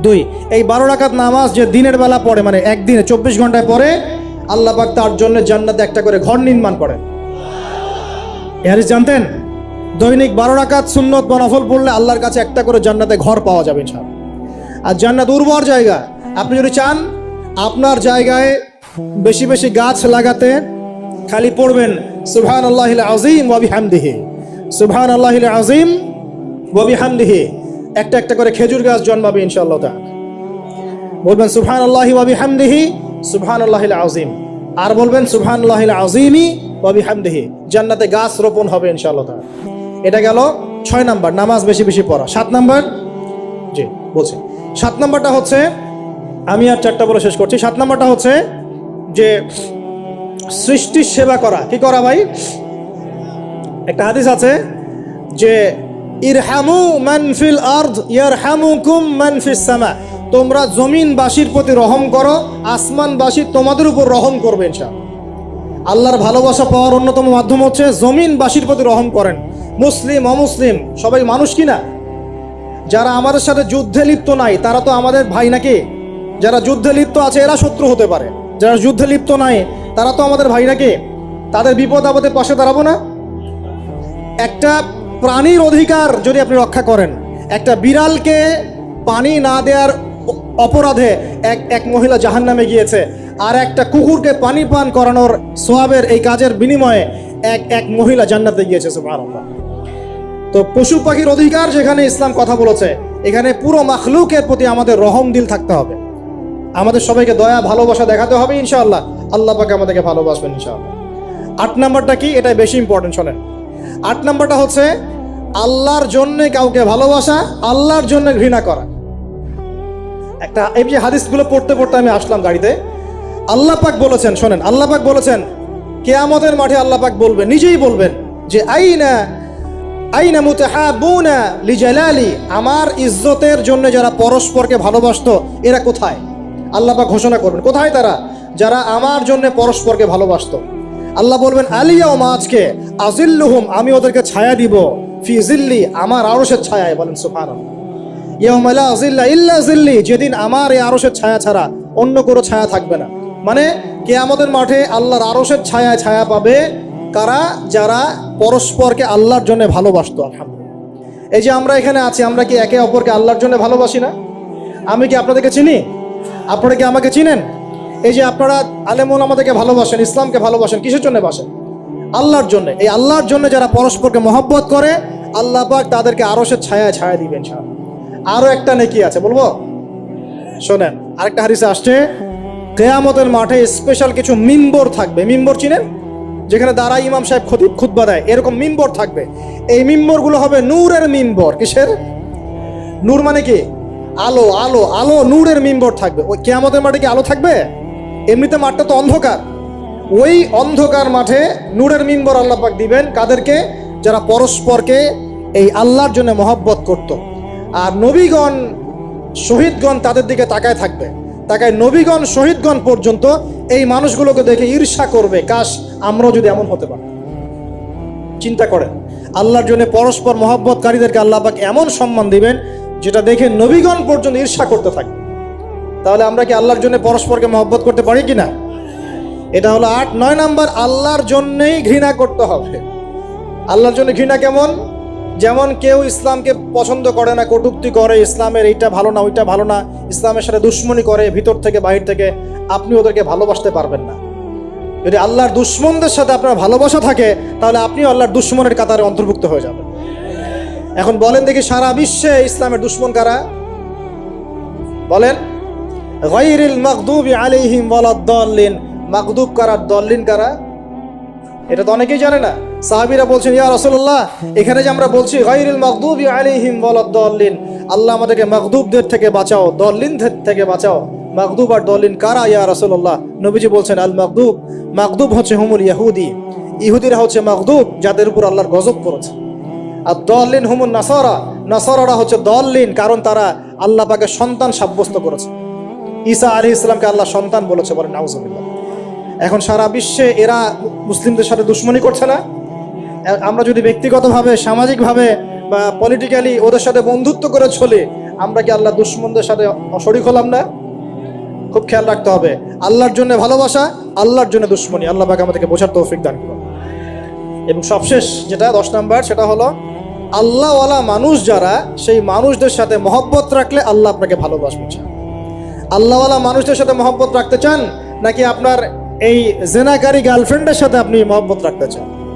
Speaker 1: 2। এই 12 রাকাত নামাজ যে দিনের বেলা পড়ে, মানে একদিনে 24 ঘন্টায় পড়ে, আল্লাহ পাক তার জন্য জান্নাতে একটা করে ঘর নির্মাণ করেন। এই হাদিস জানতেন? দৈনিক 12 রাকাত সুন্নত বা নফল পড়লে আল্লাহর কাছে একটা করে জান্নাতে ঘর পাওয়া যাবে ইনশাআল্লাহ। আর জান্নাত উর্বর জায়গা। আপনি যদি চান আপনার জায়গায় বেশি বেশি গাছ লাগাতে, খালি পড়বেন সুবহানাল্লাহিল আযীম ওয়া বিহামদিহি, সুবহানাল্লাহিল আযীম ওয়া বিহামদিহি। একটা একটা করে খেজুর গাছ জন্মাবে ইনশাআল্লাহ তাআলা। বলবেন সুবহানাল্লাহি ওয়া বিহামদিহি, সুবহানাল্লাহিল আযীম। আর বলবেন সুবহানাল্লাহিল আযীমি ওয়া বিহামদিহি। জান্নাতে গাছ রোপণ হবে ইনশাআল্লাহ তাআলা। এটা গেল 6 নাম্বার, নামাজ বেশি বেশি পড়া। 7 নাম্বার, জি বলছি, 7 নাম্বারটা হচ্ছে, আমি আর 4টা বলে শেষ করছি। 7 নাম্বারটা হচ্ছে যে সৃষ্টির সেবা করা। কি করা ভাই? একটা হাদিস আছে যে ইরহামু মান ফিল আরদ ইয়ারহামুকুম মান ফিস সামা। তোমরা জমিনবাসীর প্রতি রহম করো, আসমানবাসী তোমাদের উপর রহম করবে ইনশাআল্লাহ। আল্লাহর ভালোবাসা পাওয়ার অন্যতম মাধ্যম হচ্ছে জমিনবাসীর প্রতি রহম করেন। মুসলিম অমুসলিম সবাই মানুষ কিনা? যারা আমাদের সাথে যুদ্ধে লিপ্ত নাই তারা তো আমাদের ভাই নাকি? যারা যুদ্ধে লিপ্ত আছে এরা শত্রু হতে পারে, যারা যুদ্ধে লিপ্ত নাই তারা তো আমাদের ভাই নাকি? তাদের বিপদ আপদে পাশে দাঁড়াবো না? একটা প্রাণীর অধিকার যদি আপনি রক্ষা করেন, একটা বিড়ালকে পানি না দেওয়ার অপরাধে এক মহিলা জাহান্নামে গিয়েছে, আর একটা কুকুরকে পানি পান করানোর সওয়াবের এই কাজের বিনিময়ে এক মহিলা জান্নাতে গিয়েছে। সুবহানাল্লাহ। তো পশু পাখির অধিকার যেখানে ইসলাম কথা বলেছে, এখানে পুরো মাখলুকের প্রতি আমাদের রহম দিল থাকতে হবে। আমাদের সবাইকে দয়া ভালোবাসা দেখাতে হবে ইনশাআল্লাহ। আল্লাহ পাক আমাদেরকে ভালোবাসবেন ইনশাআল্লাহ। 8 নাম্বারটা কি? এটাই বেশি ইম্পর্টেন্ট। শোনেন, 8 নাম্বারটা হচ্ছে আল্লাহর জন্য কাউকে ভালোবাসা, আল্লাহর জন্য ঘৃণা করা। একটা এই যে হাদিসগুলো পড়তে পড়তে আমি আসলাম গাড়িতে, আল্লাহ পাক বলেছেন, শোনেন, আল্লাহ পাক বলেছেন কিয়ামতের মাঠে আল্লাহ পাক বলবেন, নিজেই বলবেন যে আইনা আইনা মুতাহাবুনা লিজালালি, আমার ইজ্জতের জন্য যারা পরস্পরকে ভালোবাসতো এরা কোথায়? আল্লাহ পাক ঘোষণা করবেন কোথায় তারা, যারা আমার জন্য পরস্পরকে ভালোবাসতো। আল্লাহ বলবেন আলিয়াউমা, আজকে আজিল্লুহুম, আমি ওদেরকে ছায়া দিব, ফি জিল্লি, আমার আরশের ছায়ায়। বলেন সুবহানাল্লাহ। ইয়াউমা লা জিল্লা ইল্লা জিল্লি, যেদিন আমার এই আরশের ছায়া ছাড়া অন্য কোনো ছায়া থাকবে না। মানে কিয়ামতের মাঠে আল্লাহর আরশের ছায়া ছায়া পাবে কারা? যারা পরস্পরকে আল্লাহর জন্য ভালোবাসতো। আলহামদুলিল্লাহ, এই যে আমরা এখানে আছি, আমরা কি একে অপরকে আল্লাহর জন্য ভালোবাসি না? আমি কি আপনাদেরকে চিনি? আপনারা কি আমাকে চিনেন? এই যে আপনারা আলেমুল আমাদেরকে ভালোবাসেন, ইসলামকে ভালোবাসেন, কিসের জন্য বাসেন? আল্লাহর জন্য। এই আল্লাহর জন্য যারা পরস্পরকে মহব্বত করে, আল্লাহ পাক তাদেরকে আরশের ছায়ায় ছায়া দিবেন ইনশাআল্লাহ। আরো একটা নেকি আছে, বলবো? শোনেন, আরেকটা হাদিসে আসছে কিয়ামতের মাঠে স্পেশাল কিছু মিম্বর থাকবে। মিম্বর চিনেন? যেখানে দাঁড়ায় ইমাম সাহেব খতিব খুতবা দেয়, এরকম মিম্বর থাকবে। এই মিম্বরগুলো হবে নূরের মিম্বর। কিসের? নূর মানে কি? আলো, আলো, আলো, নূরের মিম্বর থাকবে। ওই কিয়ামতের মাঠে কি আলো থাকবে? এমনিতে মাঠটা তো অন্ধকার। ওই অন্ধকার মাঠে নূরের মিম্বর আল্লাহ পাক দিবেন কাদেরকে? যারা পরস্পরকে এই আল্লাহর জন্য মহব্বত করত। আর নবীগণ, শহীদগণ তাদের দিকে তাকায় থাকবে। তাকায় নবীগণ, শহীদগণ পর্যন্ত এই মানুষগুলোকে দেখে ঈর্ষা করবে, কাশ আমরাও যদি এমন হতে পারি। চিন্তা করেন, আল্লাহর জন্য পরস্পর মহব্বতকারীদেরকে আল্লাহ পাক এমন সম্মান দিবেন যেটা দেখে নবীগণ পর্যন্ত ঈর্ষা করতে থাকে। তাহলে আমরা কি আল্লাহর জন্য পরস্পরকে মহব্বত করতে পারি কিনা? এটা হলো 8-9 নাম্বার। আল্লাহর জন্যই ঘৃণা করতে হবে। আল্লাহর জন্য ঘৃণা কেমন? যেমন কেউ ইসলামকে পছন্দ করে না, কটূক্তি করে, ইসলামের এইটা ভালো না, ওইটা ভালো না, ইসলামের সাথে দুশ্মনী করে ভিতর থেকে বাহির থেকে, আপনি ওদেরকে ভালোবাসতে পারবেন না। যদি আল্লাহর দুশ্মনদের সাথে আপনার ভালোবাসা থাকে, তাহলে আপনিও আল্লাহর দুশ্মনের কাতারে অন্তর্ভুক্ত হয়ে যাবেন। এখন বলেন দেখি, সারা বিশ্বে ইসলামের দুশ্মন কারা? বলেন। গায়রিল মাগদুবি আলাইহিম ওয়ালাদ-দাল্লিন, মাগদুব কারা, দল্লিন কারা? এটা তো অনেকেই জানে না। সাহাবীরা বলছেন, ইয়া রাসূলুল্লাহ, এখানে যে আমরা বলছি গায়রিল মাগদুবি আলাইহিম ওয়ালাদ-দাল্লিন, আল্লাহ আমাদেরকে মাগদুবদের থেকে বাঁচাও, দল্লিনদের থেকে বাঁচাও। মাগদুব আর দল্লিন কারা ইয়া রাসূলুল্লাহ? নবীজি বলছেন, আল মাগদুব, মাগদুব হচ্ছে হুমুল ইহুদি, ইহুদিরা হচ্ছে মাগদুব, যাদের উপর আল্লাহর গজব করেছে। আর দল্লিন হুমুন নাসারা, নাসারারা হচ্ছে দল্লিন, কারণ তারা আল্লাহ পাকে সন্তান সাব্যস্ত করেছে। ঈসা আলাইহিস সালামকে আল্লাহ সন্তান বলেছে, বলেন নাউজুবিল্লাহ। এখন সারা বিশ্বে এরা মুসলিমদের সাথে দুশ্মনী করছে না? আমরা যদি ব্যক্তিগতভাবে, সামাজিকভাবে বা পলিটিক্যালি ওদের সাথে বন্ধুত্ব করে চলি, আমরা কি আল্লাহ দুশ্মনদের সাথে শরীক হলাম না? খুব খেয়াল রাখতে হবে। আল্লাহর জন্য ভালোবাসা, আল্লাহর জন্য দুশ্মনী। আল্লাহ পাক আমাদেরকে বোঝার তৌফিক দান করুন। এবং সবশেষ যেটা 10 নাম্বার, সেটা হলো আল্লাহওয়ালা মানুষ যারা, সেই মানুষদের সাথে মহব্বত রাখলে আল্লাহ আপনাকে ভালোবাসবে। আল্লাহওয়ালা মানুষদের সাথে মহব্বত রাখতে চান, নাকি আপনার এই জেনাকারী গার্লফ্রেন্ডের সাথে আপনি মহব্বত রাখতে চান?